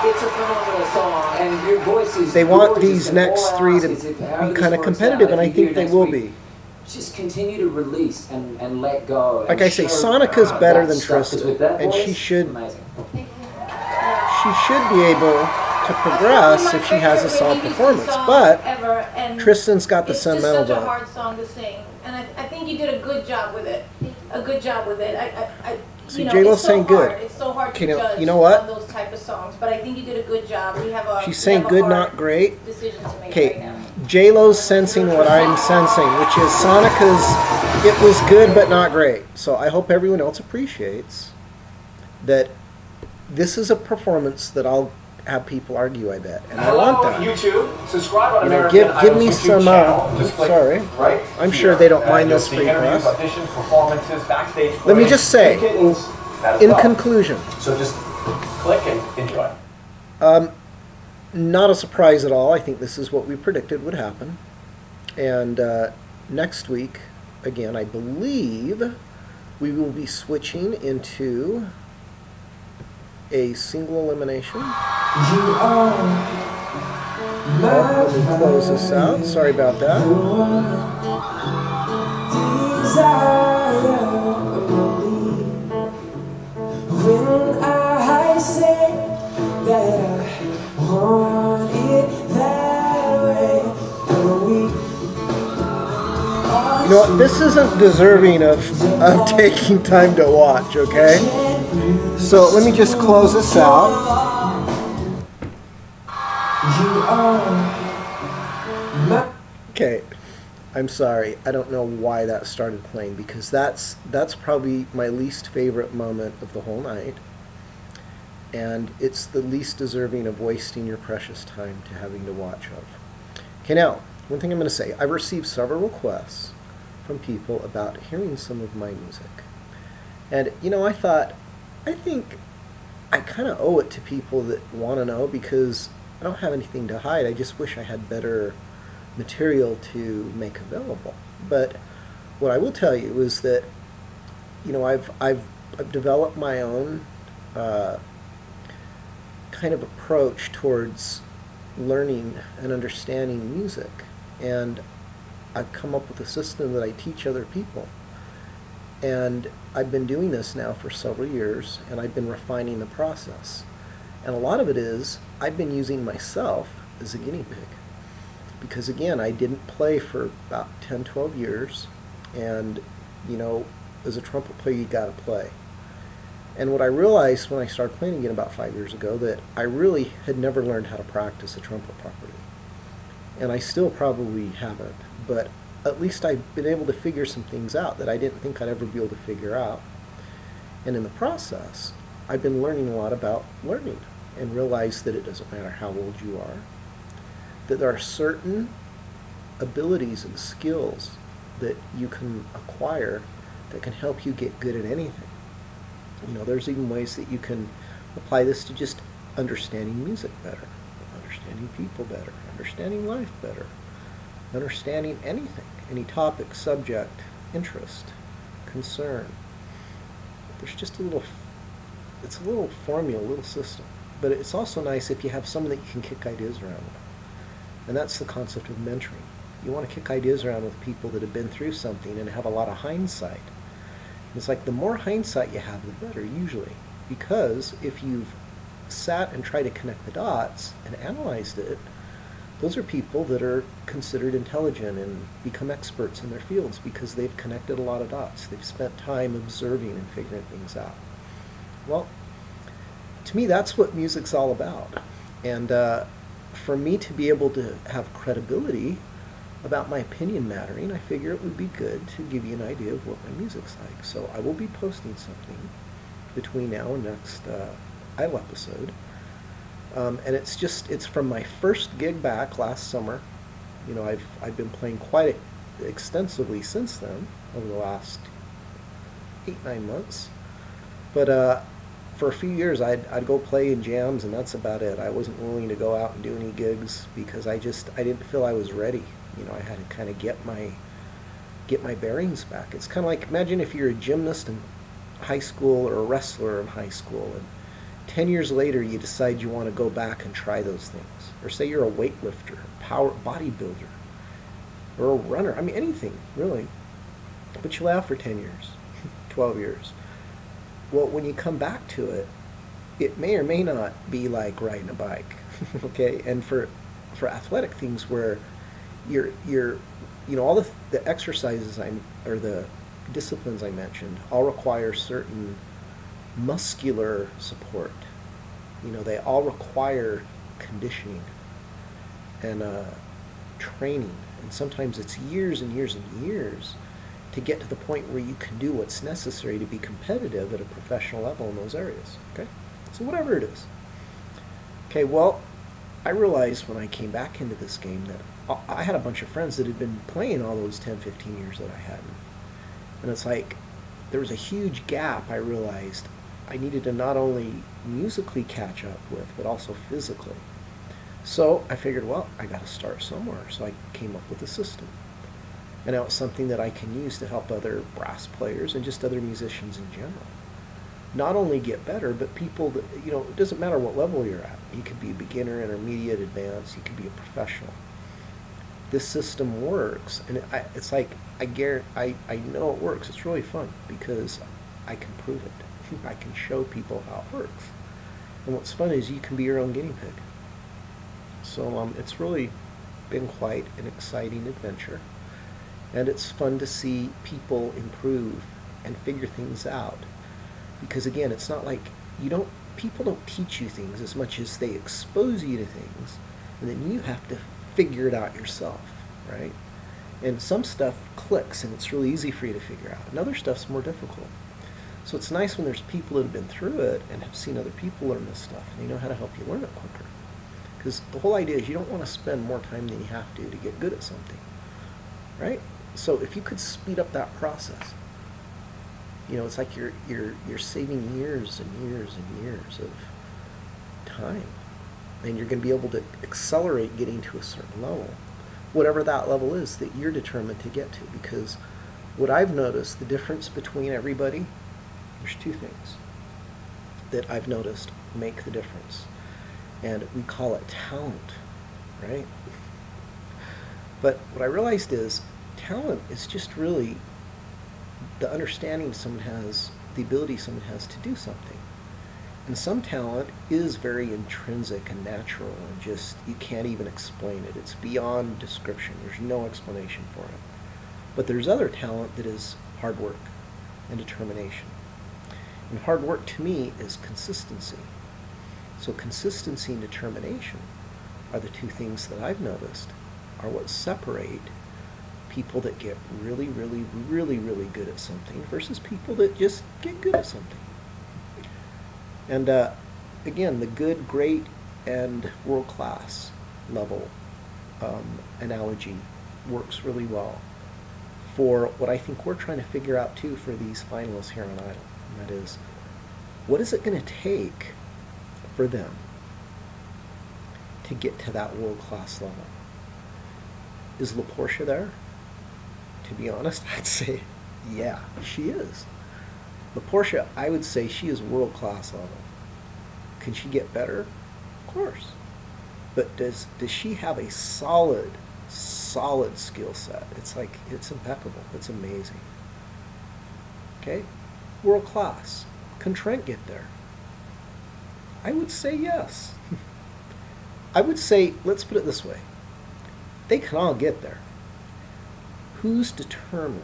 It's a phenomenal song, and your voice is They want gorgeous, these and next all 3 to else is be how this kind of works competitive, out. and I If you think hear they next will week, be. Just continue to release and let go. Like and I say, show Sonika's God better that than stuff, 'cause Tristan, with that and voice, she should amazing. be able to progress if she has a solid performance. But Tristan's got the sentimental It's just such a bit. hard song to sing, and I think you did a good job with it. A good job with it. See, you know, J-Lo's it's so saying good. hard. It's so hard Okay, to now, judge you know what? on those type of songs, but I think you did a good job. We have a She's saying we have a good, hard not great. decision to make right Okay, now. J-Lo's sensing what I'm sensing, which is Sonika's, it was good but not great. So I hope everyone else appreciates that this is a performance that I'll have people argue, I bet. And I want that. YouTube. Subscribe on You know, American give me Idol's YouTube some, channel. Just click sorry. right I'm here. sure they don't mind You'll this see free interviews, press. auditions, performances, backstage Let me footage, just say, kittens, that as in well. conclusion, So just click and enjoy. not a surprise at all. I think this is what we predicted would happen. And next week, again, I believe we will be switching into a single elimination. Let me close this out. Sorry about that. When I say that I want it that way, you know what? This isn't deserving of taking time to watch, okay? So let me just close this out. Okay, I'm sorry. I don't know why that started playing, because that's probably my least favorite moment of the whole night. And it's the least deserving of wasting your precious time to having to watch of. Okay, now, one thing I'm going to say. I've received several requests from people about hearing some of my music. And, you know, I think I kind of owe it to people that want to know, because I don't have anything to hide. I just wish I had better material to make available. But what I will tell you is that, you know, I've developed my own kind of approach towards learning and understanding music, and I've come up with a system that I teach other people. And I've been doing this now for several years, and I've been refining the process. And a lot of it is I've been using myself as a guinea pig. Because again, I didn't play for about 10, 12 years, and you know, as a trumpet player, you gotta play. And what I realized when I started playing again about 5 years ago, that I really had never learned how to practice the trumpet properly. And I still probably haven't, but at least I've been able to figure some things out that I didn't think I'd ever be able to figure out. And in the process, I've been learning a lot about learning, and realized that it doesn't matter how old you are, that there are certain abilities and skills that you can acquire that can help you get good at anything. You know, there's even ways that you can apply this to just understanding music better, understanding people better, understanding life better, understanding anything, any topic, subject, interest, concern. There's just it's a little formula, a little system. But it's also nice if you have someone that you can kick ideas around with. And that's the concept of mentoring. You want to kick ideas around with people that have been through something and have a lot of hindsight. It's like the more hindsight you have, the better, usually. Because if you've sat and tried to connect the dots and analyzed it, those are people that are considered intelligent and become experts in their fields because they've connected a lot of dots. They've spent time observing and figuring things out. Well, to me, that's what music's all about. And for me to be able to have credibility about my opinion mattering, I figure it would be good to give you an idea of what my music's like. So I will be posting something between now and next Idol episode. And it's from my first gig back last summer. You know, I've been playing quite extensively since then, over the last 8-9 months. But for a few years, I'd go play in jams, and that's about it. I wasn't willing to go out and do any gigs because I didn't feel I was ready. You know, I had to kind of get my bearings back. It's kind of like, imagine if you're a gymnast in high school or a wrestler in high school, and 10 years later you decide you want to go back and try those things. Or say you're a weightlifter, bodybuilder, or a runner. I mean, anything, really. But you laugh for 10 years, 12 years. Well, when you come back to it, it may or may not be like riding a bike, okay? And for athletic things where you're you know, all the exercises or the disciplines I mentioned all require certain muscular support. You know, they all require conditioning and training, and sometimes it's years and years and years to get to the point where you can do what's necessary to be competitive at a professional level in those areas. Okay, so whatever it is. Okay, well, I realized when I came back into this game that I had a bunch of friends that had been playing all those 10, 15 years that I hadn't. And it's like there was a huge gap I realized I needed to not only musically catch up with, but also physically. So I figured, well, I got to start somewhere. So I came up with a system. And now it's something that I can use to help other brass players and just other musicians in general. Not only get better, but people that, you know, it doesn't matter what level you're at. You could be a beginner, intermediate, advanced, you could be a professional. This system works, and it's like, I know it works. It's really fun because I can prove it. I can show people how it works. And what's fun is you can be your own guinea pig. So it's really been quite an exciting adventure. And it's fun to see people improve and figure things out. Because again, it's not like people don't teach you things as much as they expose you to things, and then you have to figure it out yourself, right? And some stuff clicks and it's really easy for you to figure out, and other stuff's more difficult. So it's nice when there's people that have been through it and have seen other people learn this stuff, and they know how to help you learn it quicker. Because the whole idea is you don't want to spend more time than you have to get good at something, right? So if you could speed up that process, you know, it's like you're saving years and years and years of time, and you're going to be able to accelerate getting to a certain level, whatever that level is that you're determined to get to. Because what I've noticed, the difference between everybody, there's two things that I've noticed make the difference, and we call it talent, right? But what I realized is talent is just really the understanding someone has, the ability someone has to do something. And some talent is very intrinsic and natural, and just, you can't even explain it. It's beyond description. There's no explanation for it. But there's other talent that is hard work and determination. And hard work to me is consistency. So consistency and determination are the two things that I've noticed are what separate people that get really, really, really, really good at something versus people that just get good at something. And again, the good, great, and world-class level analogy works really well for what I think we're trying to figure out too for these finalists here on Idol. And that is, what is it going to take for them to get to that world-class level? Is Porsha there? To be honest, I'd say, yeah, she is. Porsha, I would say she is world-class level. Can she get better? Of course. But does she have a solid skill set? It's like, it's impeccable. It's amazing. Okay? World-class. Can Trent get there? I would say yes. I would say, let's put it this way. They can all get there. Who's determined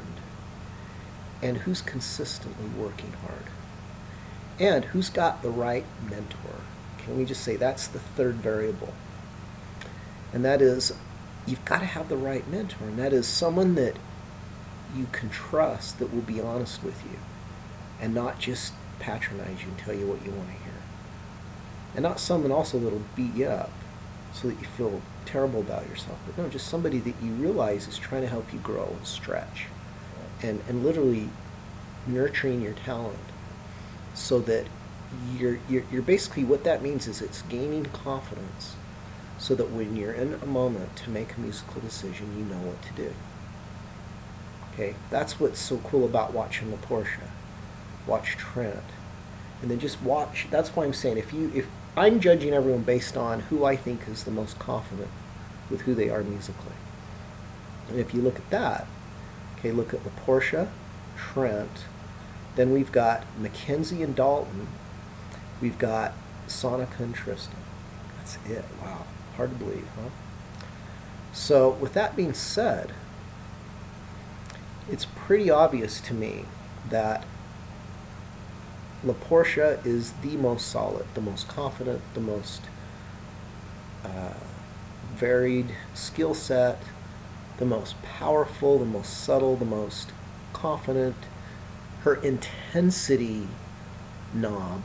and who's consistently working hard? And who's got the right mentor? Can we just say that's the third variable? And that is, you've got to have the right mentor, and that is someone that you can trust, that will be honest with you and not just patronize you and tell you what you want to hear. And not someone also that'll beat you up so that you feel terrible about yourself, but no, just somebody that you realize is trying to help you grow and stretch and literally nurturing your talent, so that you're basically, what that means is it's gaining confidence, so that when you're in a moment to make a musical decision, you know what to do. Okay, that's what's so cool about watching the Porsha. Watch Trent, and then just watch. That's why I'm saying, if I'm judging everyone based on who I think is the most confident with who they are musically, and if you look at that, okay, look at the Porsha, Trent, then we've got Mackenzie and Dalton, we've got Sonika and Tristan. That's it. Wow, hard to believe, huh? So with that being said, it's pretty obvious to me that La Porsha is the most solid, the most confident, the most varied skill set, the most powerful, the most subtle, the most confident. Her intensity knob.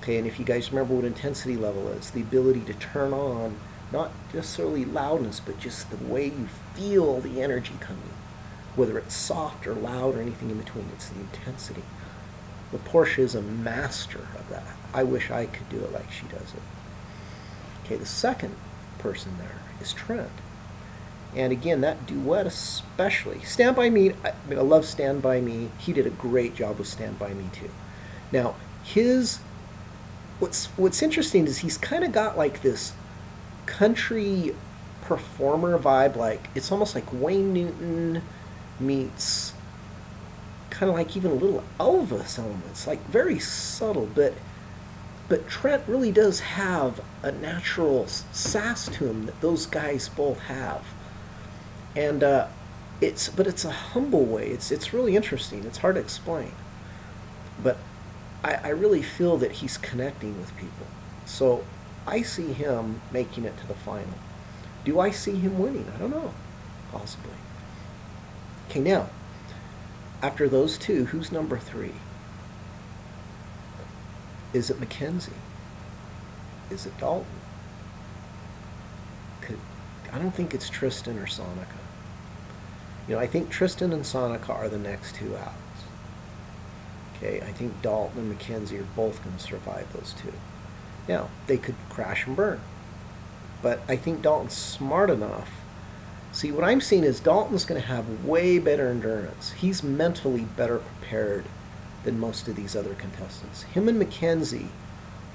Okay, and if you guys remember what intensity level is, the ability to turn on not necessarily loudness, but just the way you feel the energy coming, whether it's soft or loud or anything in between. It's the intensity. The Porsha is a master of that. I wish I could do it like she does it. Okay, the second person there is Trent. And again, that duet especially. Stand By Me, I love Stand By Me. He did a great job with Stand By Me too. Now, what's interesting is he's kind of got like this country performer vibe, like it's almost like Wayne Newton meets kind of like even a little Elvis elements, like very subtle, but Trent really does have a natural sass to him that those guys both have, and it's a humble way. It's really interesting. It's hard to explain, but I really feel that he's connecting with people. So I see him making it to the final. Do I see him winning? I don't know. Possibly. Okay, now, after those two, who's number 3? Is it Mackenzie? Is it Dalton? I don't think it's Tristan or Sonika. You know, I think Tristan and Sonika are the next 2 outs. Okay, I think Dalton and Mackenzie are both going to survive those 2. Now, they could crash and burn. But I think Dalton's smart enough. See, what I'm seeing is Dalton's going to have way better endurance. He's mentally better prepared than most of these other contestants. Him and Mackenzie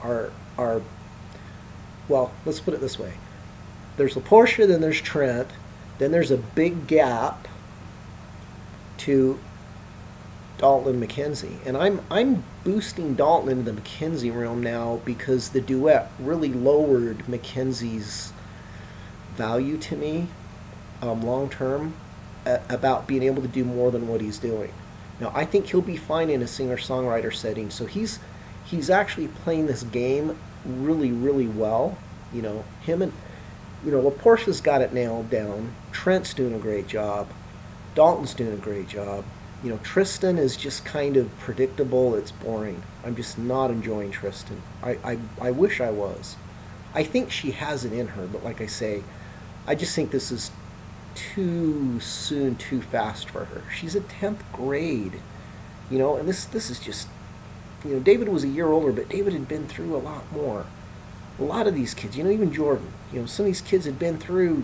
are well, let's put it this way. There's La Porsha, then there's Trent, then there's a big gap to Dalton and Mackenzie. And I'm boosting Dalton into the Mackenzie realm now because the duet really lowered Mackenzie's value to me long term about being able to do more than what he's doing. Now, I think he'll be fine in a singer-songwriter setting, so he's actually playing this game really, really well. You know, him and, you know, well, Portia's got it nailed down. Trent's doing a great job. Dalton's doing a great job. You know, Tristan is just kind of predictable. It's boring. I'm just not enjoying Tristan. I wish I was. I think she has it in her, but like I say, I just think this is too soon, too fast for her. She's in 10th grade, you know, and this is just, you know, David was a year older, but David had been through a lot more. A lot of these kids, you know, even Jordan, you know, some of these kids had been through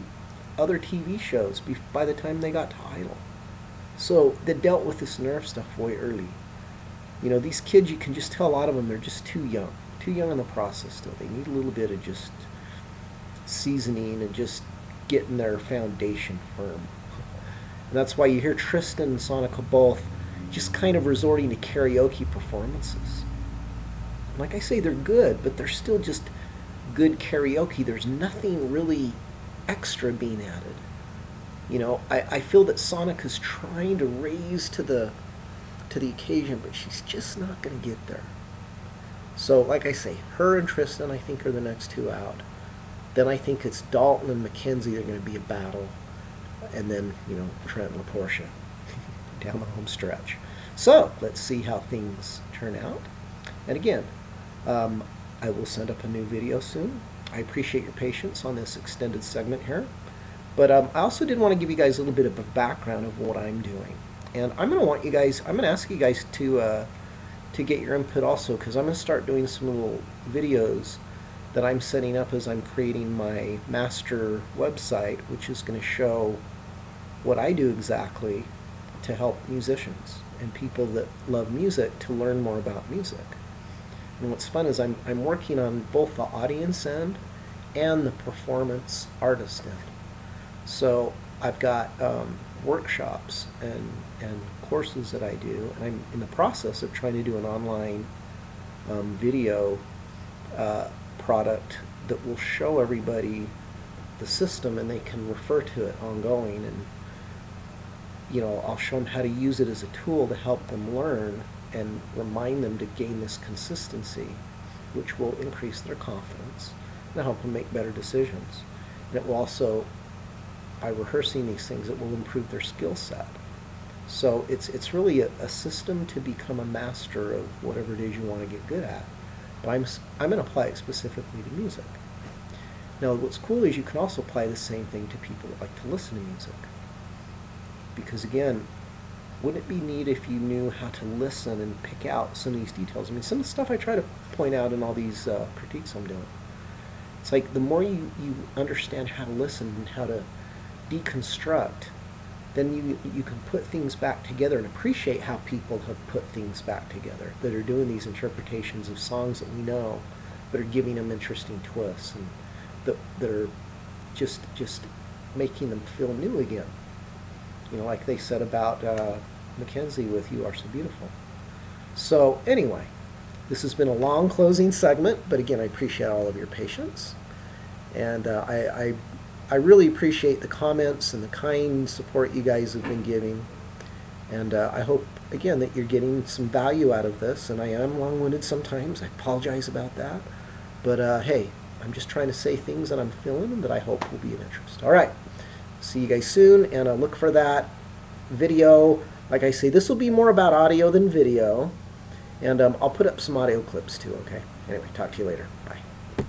other TV shows by the time they got to Idol. So they dealt with this nerve stuff way early. You know, these kids, you can just tell a lot of them, they're just too young in the process still. They need a little bit of just seasoning and just getting their foundation firm. And that's why you hear Tristan and Sonika both just kind of resorting to karaoke performances. Like I say, they're good, but they're still just good karaoke. There's nothing really extra being added. You know, I feel that Sonika's trying to raise to the occasion, but she's just not going to get there. So, like I say, her and Tristan, I think, are the next 2 out. Then I think it's Dalton and Mackenzie that are going to be a battle. And then, you know, Trent and Porsha down the home stretch. So let's see how things turn out. And again, I will send up a new video soon. I appreciate your patience on this extended segment here. But I also did want to give you guys a little bit of a background of what I'm doing. And I'm going to ask you guys to get your input also, because I'm going to start doing some little videos that I'm setting up as I'm creating my master website, which is going to show what I do exactly to help musicians and people that love music to learn more about music. And what's fun is I'm working on both the audience end and the performance artist end. So I've got workshops and courses that I do, and I'm in the process of trying to do an online video product that will show everybody the system, and they can refer to it ongoing. And you know, I'll show them how to use it as a tool to help them learn and remind them to gain this consistency, which will increase their confidence and help them make better decisions. And it will also, by rehearsing these things, it will improve their skill set. So it's really a system to become a master of whatever it is you want to get good at. But I'm going to apply it specifically to music. Now, what's cool is you can also apply the same thing to people that like to listen to music. Because again, wouldn't it be neat if you knew how to listen and pick out some of these details? I mean, some of the stuff I try to point out in all these critiques I'm doing. It's like the more you understand how to listen and how to deconstruct, then you can put things back together and appreciate how people have put things back together, that are doing these interpretations of songs that we know, but are giving them interesting twists, and that are just making them feel new again. You know, like they said about Mackenzie with You Are So Beautiful. So anyway, this has been a long closing segment, but again, I appreciate all of your patience. And I really appreciate the comments and the kind support you guys have been giving. And I hope, again, that you're getting some value out of this. And I am long-winded sometimes. I apologize about that. But hey, I'm just trying to say things that I'm feeling and that I hope will be of interest. All right. See you guys soon, and look for that video. Like I say, this will be more about audio than video, and I'll put up some audio clips too, okay? Anyway, talk to you later. Bye.